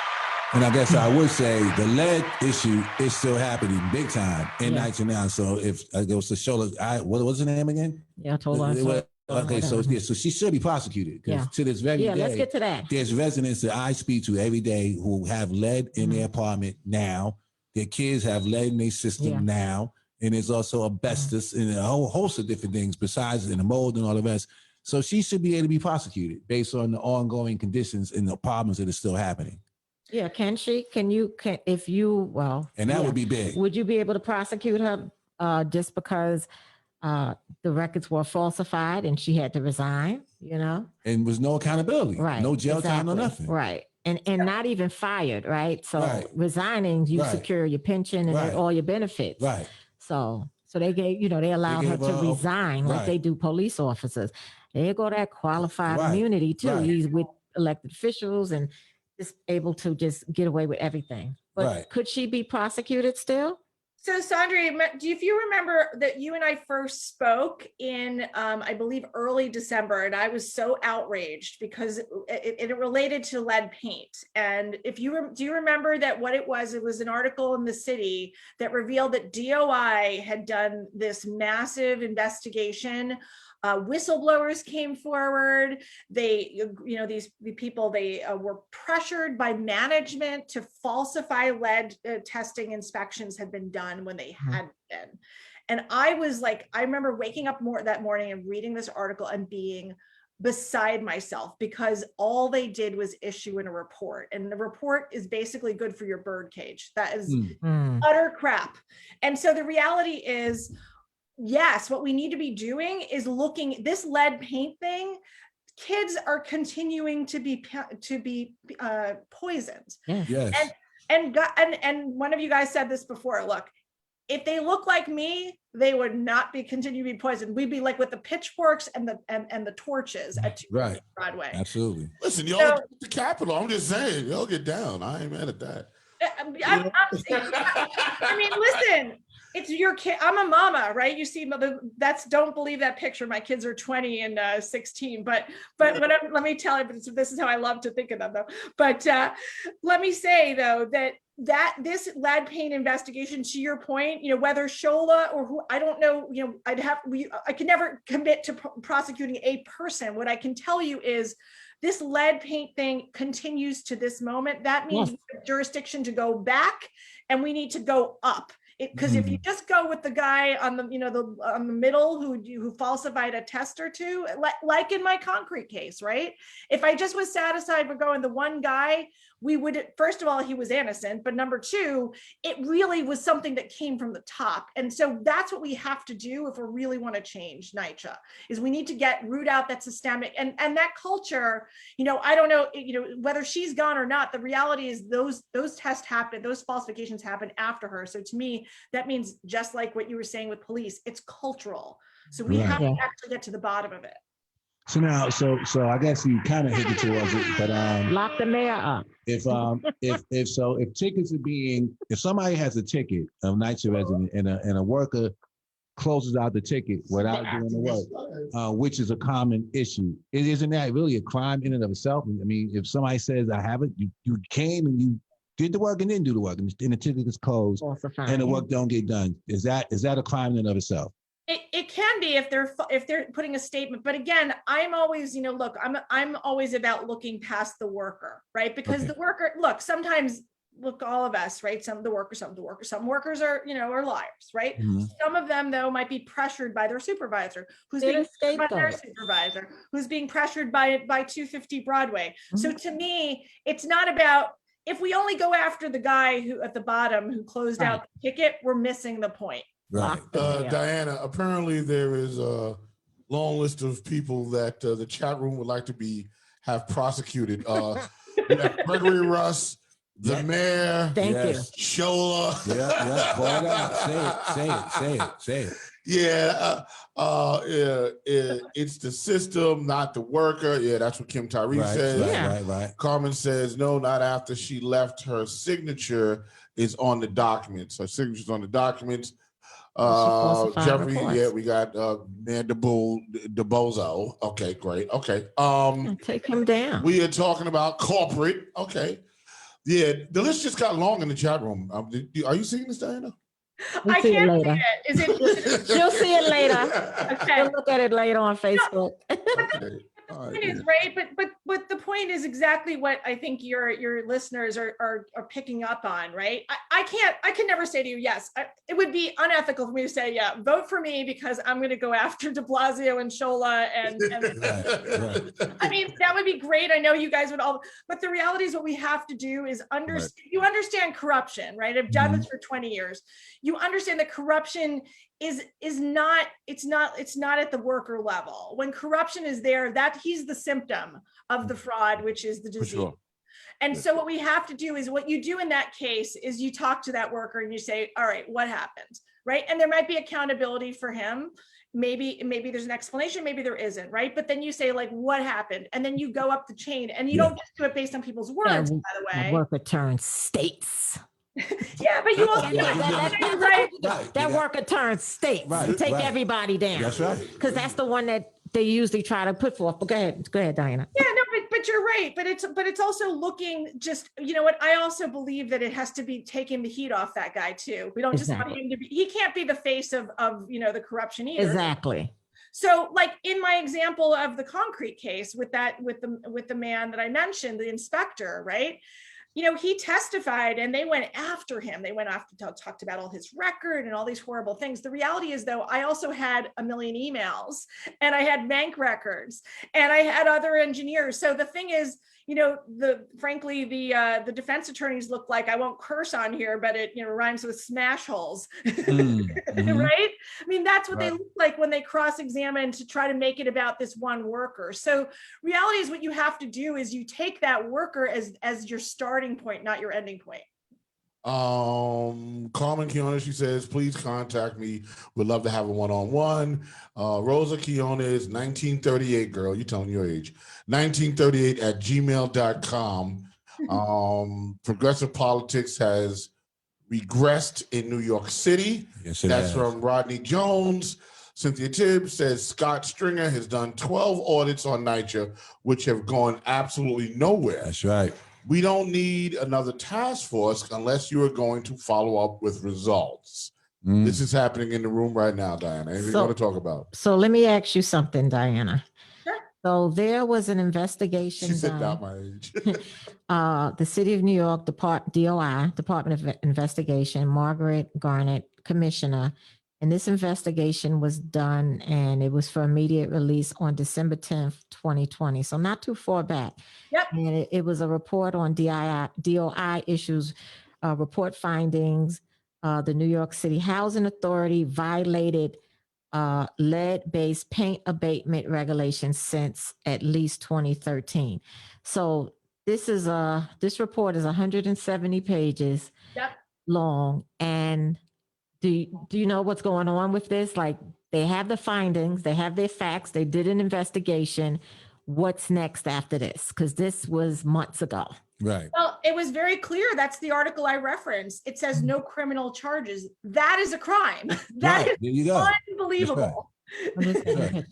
And I guess I would say the lead issue is still happening big time in NYCHA now. So if it was to show, what was her name again? Yeah, I told her. Okay, so she should be prosecuted. Yeah. To this very day, let's get to that. There's residents that I speak to every day who have lead in their apartment now. Their kids have lead in their system now. And there's also asbestos and a whole host of different things besides in the mold and all the rest. So she should be able to be prosecuted based on the ongoing conditions and the problems that are still happening. Yeah, can she? And that would be big. Would you be able to prosecute her just because the records were falsified and she had to resign, And was no accountability. Right. No jail time or nothing. Right. And not even fired, right? So resigning, you secure your pension and all your benefits. Right. So they gave, they allowed her to resign like they do police officers. They go that qualified immunity too. He's with elected officials and is able to just get away with everything. But could she be prosecuted still? So Saundrea, if you remember that you and I first spoke in, I believe, early December, and I was so outraged because it related to lead paint. And do you remember that what it was an article in the city that revealed that DOI had done this massive investigation. Whistleblowers came forward. These people, they were pressured by management to falsify lead testing inspections had been done when they hadn't been. And I remember waking up that morning and reading this article and being beside myself because all they did was issue in a report. And the report is basically good for your birdcage. That is utter crap. And so the reality is, yes, what we need to be doing is looking this lead paint thing. Kids are continuing to be poisoned. Yes. And one of you guys said this before. Look, if they look like me, they would not continue to be poisoned. We'd be like with the pitchforks and the torches at 2 Right. Broadway. Absolutely. Listen, y'all So- get the Capitol. I'm just saying, y'all get down. I ain't mad at that. I mean, listen, it's your kid. I'm a mama, right? You see, don't believe that picture. My kids are 20 and 16, but let me tell you, this is how I love to think of them though. But let me say though, that this lead paint investigation, to your point, whether Shola or who, I don't know, I can never commit to prosecuting a person. What I can tell you is this lead paint thing continues to this moment. That means we have jurisdiction to go back, and we need to go up. Because if you just go with the guy on the on the middle who falsified a test or two, like in my concrete case, right? If I just was satisfied with going the one guy, we would, first of all, he was innocent, but number two, it really was something that came from the top. And so that's what we have to do if we really want to change NYCHA, is we need to root out that systemic and that culture. I don't know, whether she's gone or not. The reality is those tests happen, those falsifications happen after her. So to me, that means, just like what you were saying with police, it's cultural. So we have to actually get to the bottom of it. So now, so I guess you kind of hinted towards it, but Lock the mayor up. if tickets are being, if somebody has a ticket of NYCHA resident and a worker closes out the ticket without doing the work, which is a common issue, isn't that really a crime in and of itself? I mean, if somebody says, I have it, you came and you did the work and didn't do the work, and the ticket is closed and the work don't get done, is that a crime in and of itself? It can be if they're putting a statement, but again, I'm always, look, I'm always about looking past the worker, right? Because the worker, look, sometimes, look, all of us, right? Some workers are, are liars, right? Mhm. Some of them though might be pressured by their supervisor, who's being pressured by their supervisor, who's being pressured by 250 Broadway. So to me, it's not about, if we only go after the guy who at the bottom who closed out the ticket, we're missing the point. Right. Diana, apparently there is a long list of people that the chat room would like to have prosecuted. We have Gregory Russ, the mayor, Thank you. Shola. Yeah, call it out. Say it. Yeah, it's the system, not the worker. Yeah, that's what Kim Tyree says. Right. Carmen says, no, not after she left. Her signature is on the documents. Her signature's on the documents. Jeffrey, we got Mayor DeBozo. Okay, great. Okay. Take him down. We are talking about corporate. Okay. Yeah, the list just got long in the chat room. Are you seeing this, Diana? I can't see it. Is it? You'll see it later. Okay. You'll look at it later on Facebook. Okay. All right, Is right, but the point is exactly what I think your listeners are picking up on, right? I can never say to you, yes. It would be unethical for me to say, yeah, vote for me because I'm going to go after De Blasio and Shola and Right. I mean, that would be great. I know you guys would all, but the reality is what we have to do is you understand corruption, right? I've done this for 20 years. You understand that corruption is not at the worker level. When corruption is there, that he's the symptom of the fraud, which is the disease. Sure. And so what we have to do is, what you do in that case is you talk to that worker and you say, all right, what happened, right? And there might be accountability for him. Maybe there's an explanation, maybe there isn't, right? But then you say, like, what happened? And then you go up the chain, and you don't just do it based on people's words, by the way. Worker turns states. Yeah, but you also that worker turns states to take everybody down. That's right. Because that's the one that they usually try to put forth. But go ahead, Diana. Yeah, no, but you're right. But it's also looking, just, you know what? I also believe that it has to be taking the heat off that guy too. We don't just want him to be. He can't be the face of the corruption either. Exactly. So, like in my example of the concrete case with the man that I mentioned, the inspector, right? He testified and they went after him. They went after, talked about all his record and all these horrible things. The reality is, though, I also had a million emails and I had bank records and I had other engineers. So the thing is, frankly, the defense attorneys look like, I won't curse on here, but it, rhymes with smash holes, Mm-hmm. right? I mean, that's what they look like when they cross-examine to try to make it about this one worker. So reality is, what you have to do is you take that worker as your starting point, not your ending point. Carmen Keona, she says, please contact me. Would love to have a one-on-one. Rosa Keona is 1938, girl. You telling your age. 1938 at gmail.com. Progressive politics has regressed in New York City. Yes, it That's has. from Rodney Jones. Cynthia Tibbs says Scott Stringer has done 12 audits on NYCHA, which have gone absolutely nowhere. That's right. We don't need another task force unless you are going to follow up with results. This is happening in the room right now, Diana. Anything you want to talk about? So let me ask you something, Diana. Sure. So there was an investigation She said, done. not my age. The City of New York DOI, Department of Investigation, Margaret Garnett, Commissioner, and this investigation was done and it was for immediate release on December 10th, 2020. So not too far back. Yep. And it was a report on DOI issues, report findings. The New York City Housing Authority violated lead-based paint abatement regulations since at least 2013. So this report is 170 pages long. And do you know what's going on with this? Like, they have the findings, they have their facts, they did an investigation. What's next after this? Because this was months ago. Right. Well, it was very clear. That's the article I referenced. It says no criminal charges. That is a crime. That Right. There you go. is unbelievable. Right.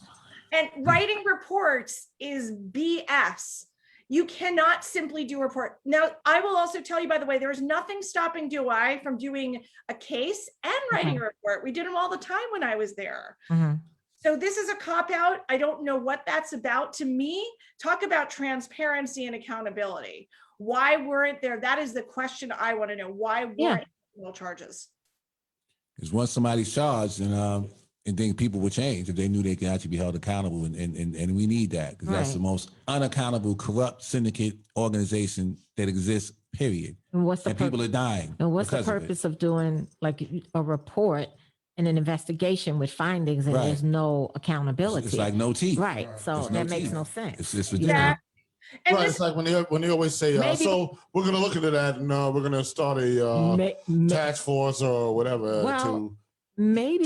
And writing reports is BS. You cannot simply do a report. Now, I will also tell you, by the way, there's nothing stopping DOI from doing a case and writing a report. We did them all the time when I was there. So this is a cop-out. I don't know what that's about. To me, talk about transparency and accountability. Why weren't there? That is the question I want to know. Why weren't criminal charges? Because once somebody's charged, and then people will change if they knew they could actually be held accountable, and we need that, because that's the most unaccountable, corrupt syndicate organization that exists, period. And people are dying. And what's the purpose of doing like a report and an investigation with findings and there's no accountability? It's like no teeth. Right. So that makes teeth. no sense. It's just ridiculous. Yeah. And Right, this, it's like when they always say, so we're going to look into that and we're going to start a task force or whatever to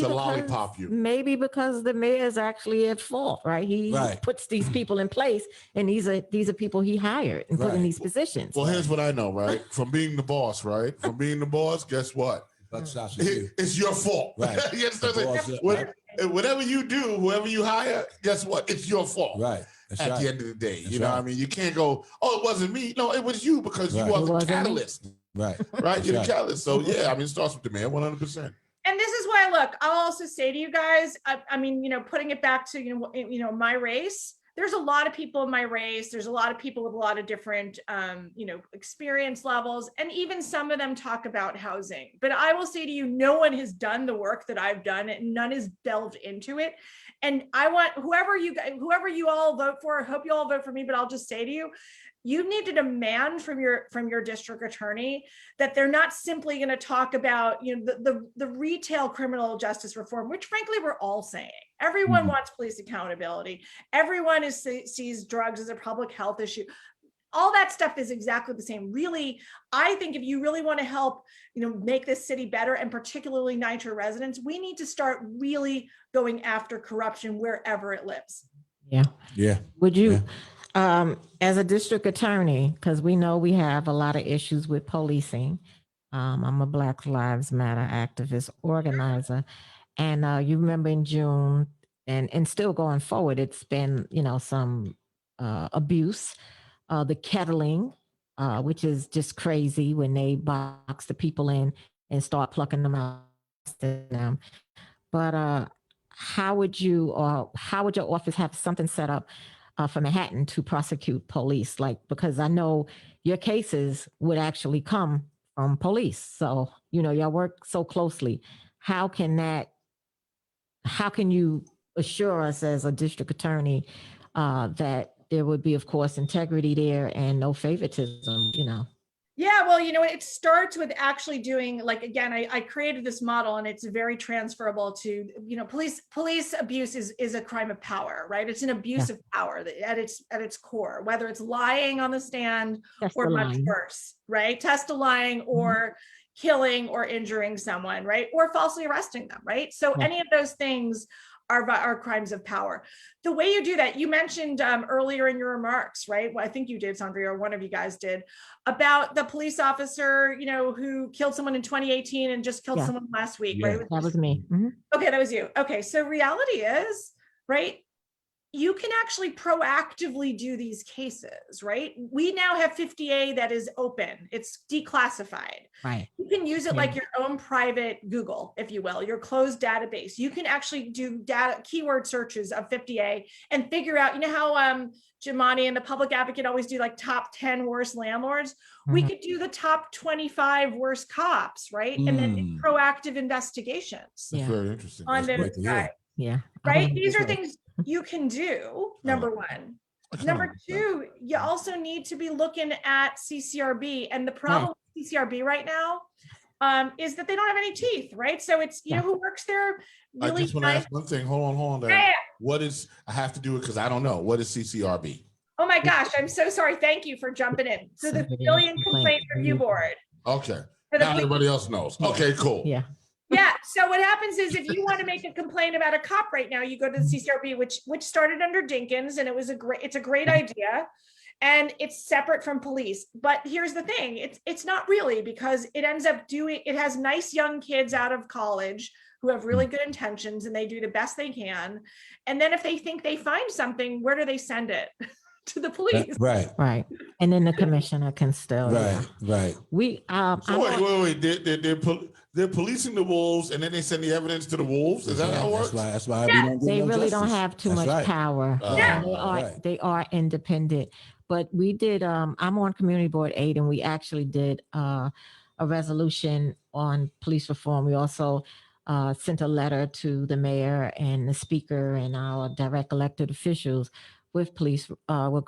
lollipop you. Maybe because the mayor is actually at fault, right? He puts these people in place, and these are people he hired and put in these positions. Well, here's what I know, right? From being the boss, right? From being the boss, guess what? It's your fault. Right. Whatever you do, whoever you hire, guess what? It's your fault. Right. That's at the end of the day. You know what I mean? You can't go, oh, it wasn't me. No, it was you, because you are the catalyst. Right. Right? You're the catalyst. So yeah, I mean, it starts with the man, 100%. And this is why, look, I'll also say to you guys, I mean, putting it back to, my race, there's a lot of people in my race. There's a lot of people with a lot of different, experience levels. And even some of them talk about housing. But I will say to you, no one has done the work that I've done, and none has delved into it. And I want whoever you all vote for, I hope you all vote for me, but I'll just say to you, you need to demand from your district attorney that they're not simply going to talk about, the retail criminal justice reform, which frankly, we're all saying. Everyone wants police accountability. Everyone sees drugs as a public health issue. All that stuff is exactly the same. Really, I think if you really want to help, make this city better, and particularly NYCHA residents, we need to start really going after corruption wherever it lives. Yeah. Would you, as a district attorney, because we know we have a lot of issues with policing. I'm a Black Lives Matter activist organizer. And you remember in June and still going forward, it's been, some abuse. The kettling, which is just crazy when they box the people in and start plucking them out. But how would your office have something set up for Manhattan to prosecute police? Because I know your cases would actually come from police. So, y'all work so closely. How can you assure us as a district attorney that there would be, of course, integrity there and no favoritism, Yeah, well, it starts with actually doing, again, I created this model, and it's very transferable to, police abuse is a crime of power, right? It's an abuse of power at its core, whether it's lying on the stand or much worse, right? Test lying or, killing or injuring someone, right? Or falsely arresting them, right? So any of those things are crimes of power. The way you do that, you mentioned earlier in your remarks, right? Well, I think you did, Saundrea, or one of you guys did, about the police officer, who killed someone in 2018 and just killed someone last week, right? That was me. Okay, that was you. Okay, so reality is, right, you can actually proactively do these cases, right? We now have 50A that is open. It's declassified. Right. You can use it like your own private Google, if you will, your closed database. You can actually do keyword searches of 50A and figure out, how Jimani and the public advocate always do like top 10 worst landlords. We could do the top 25 worst cops, right? And then do proactive investigations. That's very interesting. On those guys. Yeah. Right? These are things you can do, number one. Number two, you also need to be looking at CCRB. And the problem with CCRB right now is that they don't have any teeth, right? So it's, who works there? Really I just want to ask one thing. Hold on. What is, I have to do it because I don't know. What is CCRB? Oh my gosh, I'm so sorry. Thank you for jumping in. So the Civilian Complaint Review Board. Okay. Now everybody else knows. Okay, cool. Yeah. Yeah. So what happens is if you want to make a complaint about a cop right now, you go to the CCRB, which started under Dinkins, and it's a great idea. And it's separate from police. But here's the thing, it's not really, because it ends up it has nice young kids out of college who have really good intentions, and they do the best they can. And then if they think they find something, where do they send it? To the police. Right. And then the commissioner can still. Right. We so wait. They're policing the wolves, and then they send the evidence to the wolves. Is that how it works? That's why they really don't have too much power. They are independent. But we did. I'm on Community Board 8, and we actually did a resolution on police reform. We also sent a letter to the mayor and the speaker and our direct elected officials with police,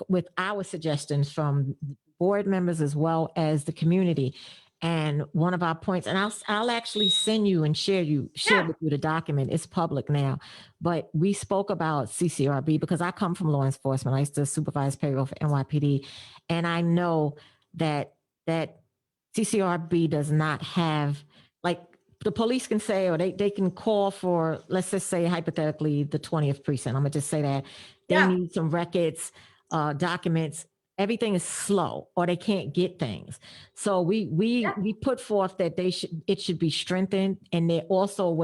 with our suggestions from board members as well as the community. And one of our points, and I'll actually send you and share with you the document. It's public now, but we spoke about CCRB because I come from law enforcement. I used to supervise payroll for NYPD, and I know that CCRB does not have, like, the police can say, or they can call for, let's just say hypothetically, the 20th precinct. I'm gonna just say that they need some records, documents. Everything is slow, or they can't get things. So we put forth that it should be strengthened, and they also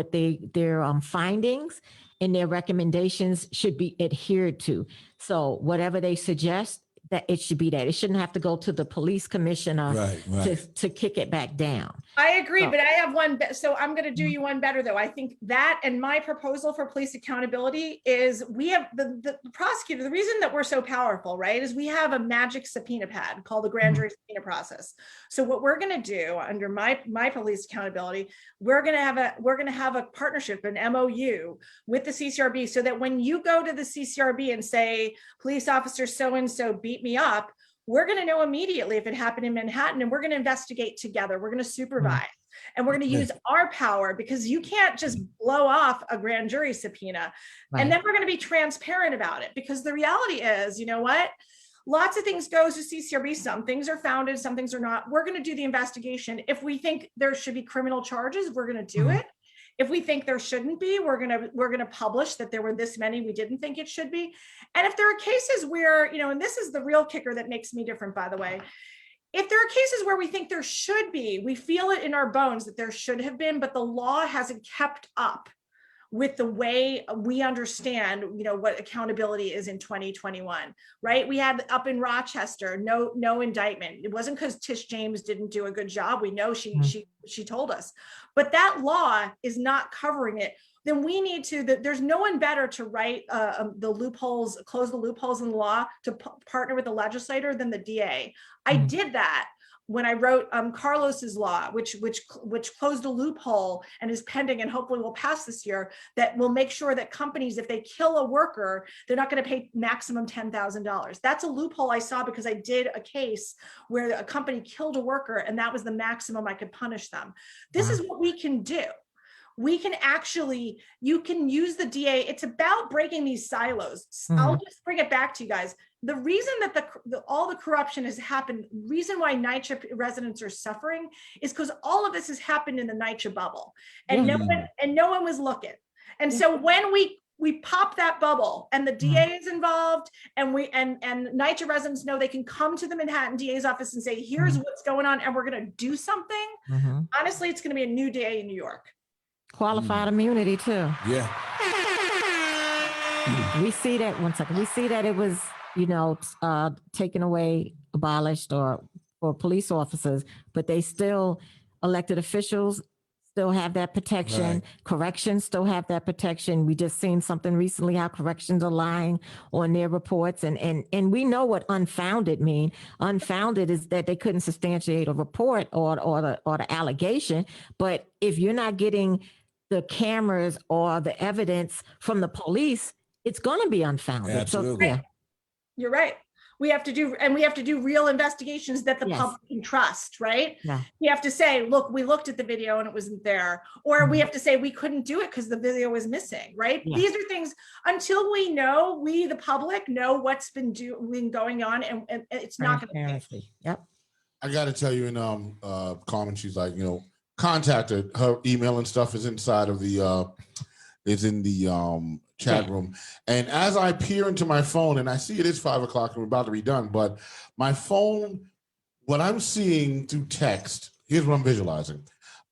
their findings and their recommendations should be adhered to. So whatever they suggest, that it should be that. It shouldn't have to go to the police commissioner to kick it back down. I agree, but I have one. So I'm going to do you one better, though. I think that, and my proposal for police accountability is, we have the prosecutor. The reason that we're so powerful, right, is we have a magic subpoena pad called the grand jury subpoena process. So what we're going to do under my police accountability, we're going to have a partnership, an MOU with the CCRB, so that when you go to the CCRB and say, police officer so-and-so beat me up, we're going to know immediately if it happened in Manhattan, and we're going to investigate together. We're going to supervise, and we're going to use our power, because you can't just blow off a grand jury subpoena. And then we're going to be transparent about it, because the reality is, you know what? Lots of things goes to CCRB. Some things are founded, some things are not. We're going to do the investigation. If we think there should be criminal charges, we're going to do it. If we think there shouldn't be, we're gonna publish that there were this many we didn't think it should be. And if there are cases where, and this is the real kicker that makes me different, by the way, if there are cases where we think there should be, we feel it in our bones that there should have been, but the law hasn't kept up with the way we understand, what accountability is in 2021, right? We had up in Rochester, no indictment. It wasn't because Tish James didn't do a good job. We know she told us, but that law is not covering it. Then we need to, there's no one better to write the loopholes, close the loopholes in the law, to partner with the legislator than the DA. I did that when I wrote Carlos's law, which closed a loophole and is pending and hopefully will pass this year, that will make sure that companies, if they kill a worker, they're not going to pay maximum $10,000. That's a loophole I saw because I did a case where a company killed a worker, and that was the maximum I could punish them. This is what we can do. We can actually, you can use the DA. It's about breaking these silos. I'll just bring it back to you guys. the reason that all the corruption has happened, reason why NYCHA residents are suffering is because all of this has happened in the NYCHA bubble, and no one was looking. And so when we pop that bubble and the DA is involved, and NYCHA residents know they can come to the Manhattan DA's office and say, here's what's going on, and we're going to do something. Honestly, it's going to be a new day in New York. Qualified immunity too. Yeah. We see that, one second, we see that it was, taken away, abolished, or for police officers, but they still, elected officials still have that protection. Right. Corrections still have that protection. We just seen something recently how corrections are lying on their reports, and we know what unfounded mean. Unfounded is that they couldn't substantiate a report or the allegation. But if you're not getting the cameras or the evidence from the police, it's going to be unfounded. Absolutely. So, yeah. You're right. We have to do real investigations that the public can trust, right? Yeah. We have to say, look, we looked at the video and it wasn't there. Or we have to say we couldn't do it because the video was missing, right? Yeah. These are things, until we, the public, know what's been going on, and it's not going to Transparency. Yep. I got to tell you, in Carmen, she's like, contact her. Her email and stuff is inside of the is in the chat room. And as I peer into my phone, and I see it is 5 o'clock and we're about to be done, but my phone, what I'm seeing through text, here's what I'm visualizing.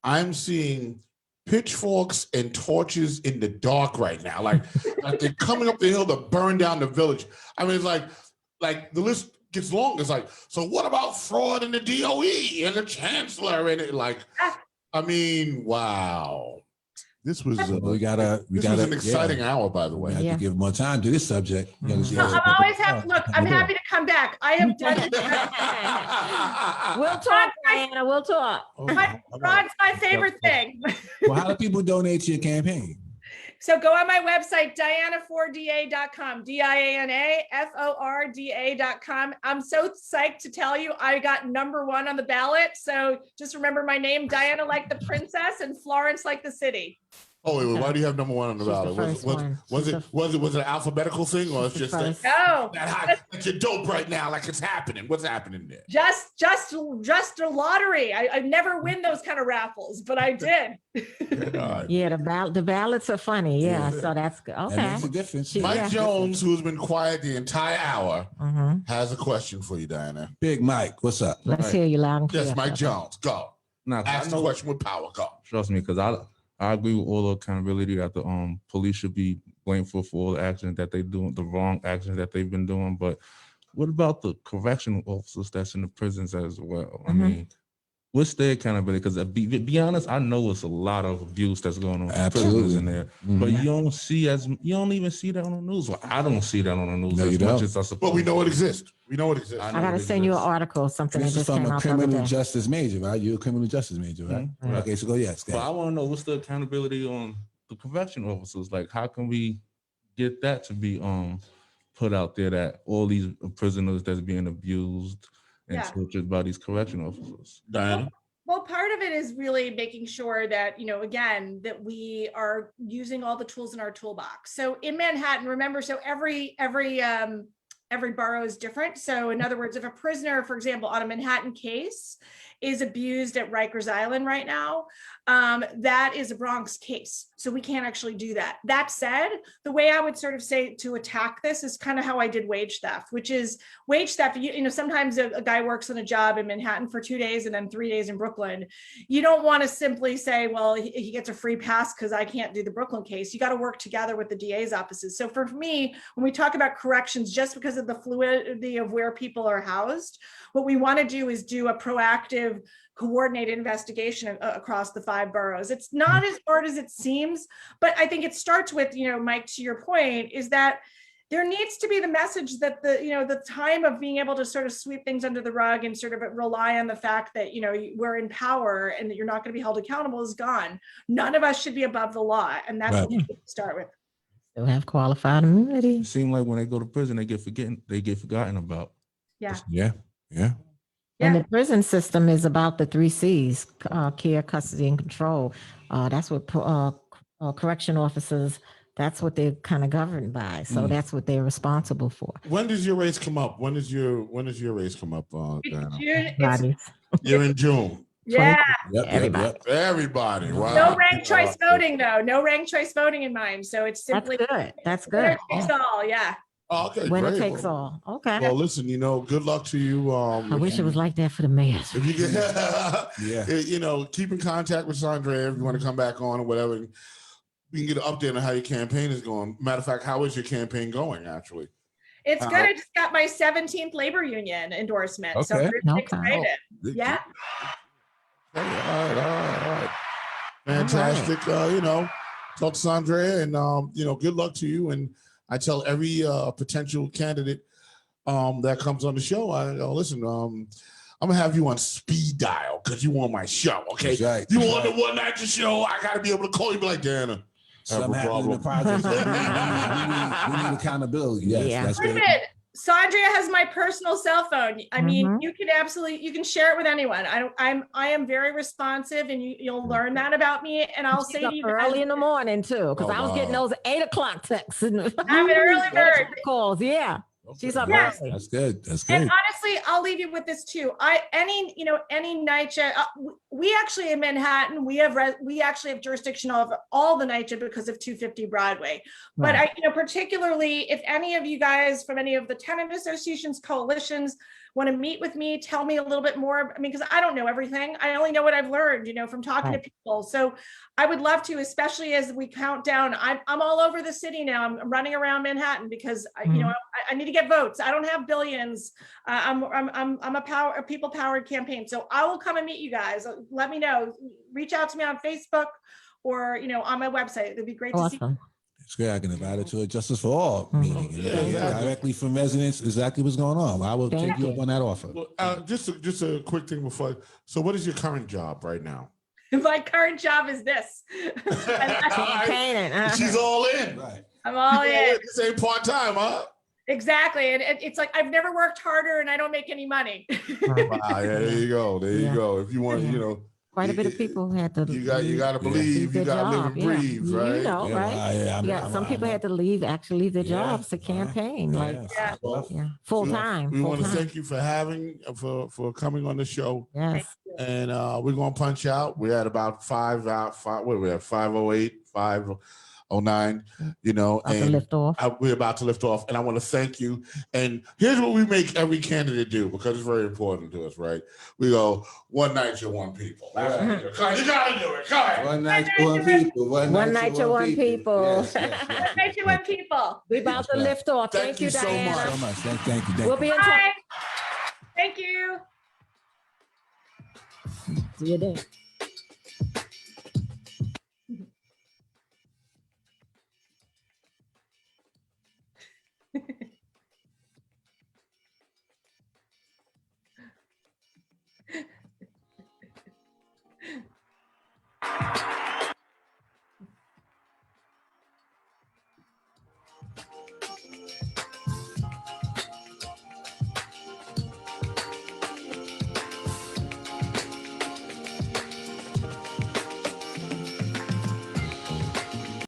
I'm seeing pitchforks and torches in the dark right now. Like they're coming up the hill to burn down the village. I mean, it's like the list gets long. It's like, so what about fraud in the DOE and the chancellor? And it wow. This was we was an exciting hour, by the way. We have to give more time to this subject. I'm always happy. Look, I'm happy to come back. I have done it. We'll talk, Diana. We'll talk. Fraud's my favorite thing. Well, how do people donate to your campaign? So go on my website, diana4da.com, DIANAFORDA.com. I'm so psyched to tell you I got #1 on the ballot. So just remember my name, Diana like the princess and Florence like the city. Oh, wait, why do you have #1 on the ballot? Was it an alphabetical thing, or it's just that you're dope right now, like it's happening? What's happening there? Just a lottery. I never win those kind of raffles, but I did. Yeah, the ballots are funny. Yeah, so that's good. Okay. That makes a difference. Mike Jones, who's been quiet the entire hour, has a question for you, Diana. Big Mike, what's up? Let's hear you loud and clear. Yes, Mike Jones, go. Nah, Ask the question with power, go. Trust me, because I agree with all the accountability that the police should be blamed for all the actions that they do, the wrong actions that they've been doing. But what about the correctional officers that's in the prisons as well? I mean, what's their accountability? Because be honest, I know it's a lot of abuse that's going on in prisons in there, but you don't even see that on the news. Well, I don't see that on the news as much as I suppose. But we know it exists. We know it exists. I gotta send you an article, something that just from came a out the other criminal day. justice major, right? You're a criminal justice major, right? Okay, so go. But I want to know what's the accountability on the correctional officers? Like, how can we get that to be put out there that all these prisoners that's being abused and tortured by these correctional officers? Diana? Well, part of it is really making sure that, again, that we are using all the tools in our toolbox. So in Manhattan, remember, so every borough is different. So in other words, if a prisoner, for example, on a Manhattan case is abused at Rikers Island right now, that is a Bronx case. So we can't actually do that. That said, the way I would sort of say to attack this is kind of how I did wage theft, which is wage theft. Sometimes a guy works on a job in Manhattan for 2 days and then 3 days in Brooklyn. You don't want to simply say, well, he gets a free pass because I can't do the Brooklyn case. You got to work together with the DA's offices. So for me, when we talk about corrections, just because of the fluidity of where people are housed, what we want to do is do a proactive, coordinated investigation across the 5 boroughs. It's not as hard as it seems, but I think it starts with, Mike, to your point, is that there needs to be the message that the time of being able to sort of sweep things under the rug and sort of rely on the fact that, we're in power and that you're not going to be held accountable is gone. None of us should be above the law. And that's what we need to start with. Still have qualified immunity. It seems like when they go to prison, they get forgotten about. Yeah. And the prison system is about the 3 C's, care, custody, and control. That's what correction officers That's what they're kind of governed by. So that's what they're responsible for. When does your race come up? When does your race come up? Diana? June, it's, Bodies. You're in June. yeah. Everybody. Everybody. Wow. No ranked choice voting though. No ranked choice voting in mine. So it's That's simply good. That's winner good. takes all. Yeah. Oh, okay, Winner great. takes Well, all. Okay. well, listen, good luck to you. I wish it was like that for the mayors. If you get, Yeah. keep in contact with Saundrea if you want to come back on or whatever. We can get an update on how your campaign is going. Matter of fact, how is your campaign going, actually? It's good. I just got my 17th labor union endorsement. So I'm Okay. really Okay. excited. Yeah. All right. Fantastic. Talk to Saundrea and, good luck to you. And I tell every potential candidate that comes on the show, I go, listen, I'm gonna have you on speed dial because you on my show. Okay. That's right. You on the One Night Show. I gotta be able to call you and be like, Dana. Something happened in the project. we need accountability. Yes, Yeah. that's good. Listen, Saundrea has my personal cell phone. I mean, you can share it with anyone. I am very responsive, and you'll learn that about me. And I'll say to you early in the morning too, because I was getting those 8 o'clock texts. I'm an early bird. Calls. Yeah. She's up Yes. early. That's good. That's And good. honestly, I'll leave you with this too. Any NYCHA, we actually in Manhattan, we actually have jurisdiction over all the NYCHA because of 250 Broadway. But particularly if any of you guys from any of the tenant associations, coalitions want to meet with me, tell me a little bit more. I mean, because I don't know everything. I only know what I've learned, from talking to people. So I would love to, especially as we count down. I'm all over the city now. I'm running around Manhattan because I need to get votes. I don't have billions. I'm a people powered campaign. So I will come and meet you guys. Let me know. Reach out to me on Facebook or on my website. It'd be great to see. It's great. I can invite her to a Justice for All meeting. Directly from residents, exactly what's going on. I will take you up on that offer. Well, just a quick thing before. So what is your current job right now? My current job is this. Campaigning. She's all in. Right. I'm all in. This ain't part-time, huh? Exactly. And it's like, I've never worked harder and I don't make any money. Wow, yeah, there you go. There you go. If you want, quite a bit of people had to. You got to believe. You got to live and breathe, right? Right? Some people had to leave their jobs to campaign, full time. We want to thank you for coming on the show. Yes. And we're gonna punch out. We're at about 5 out. What are we at? 5:08, 5:09. And lift off. We're about to lift off. And I want to thank you. And here's what we make every candidate do because it's very important to us, right? We go, one night you're one people. That's what you gotta do it. Come on. One night you're one people. One night you're one people. Yes. One night you're one people. We're about to lift off. Thank you, so Diana. much. Thank you. We'll be in touch. Bye. Thank you. See you there.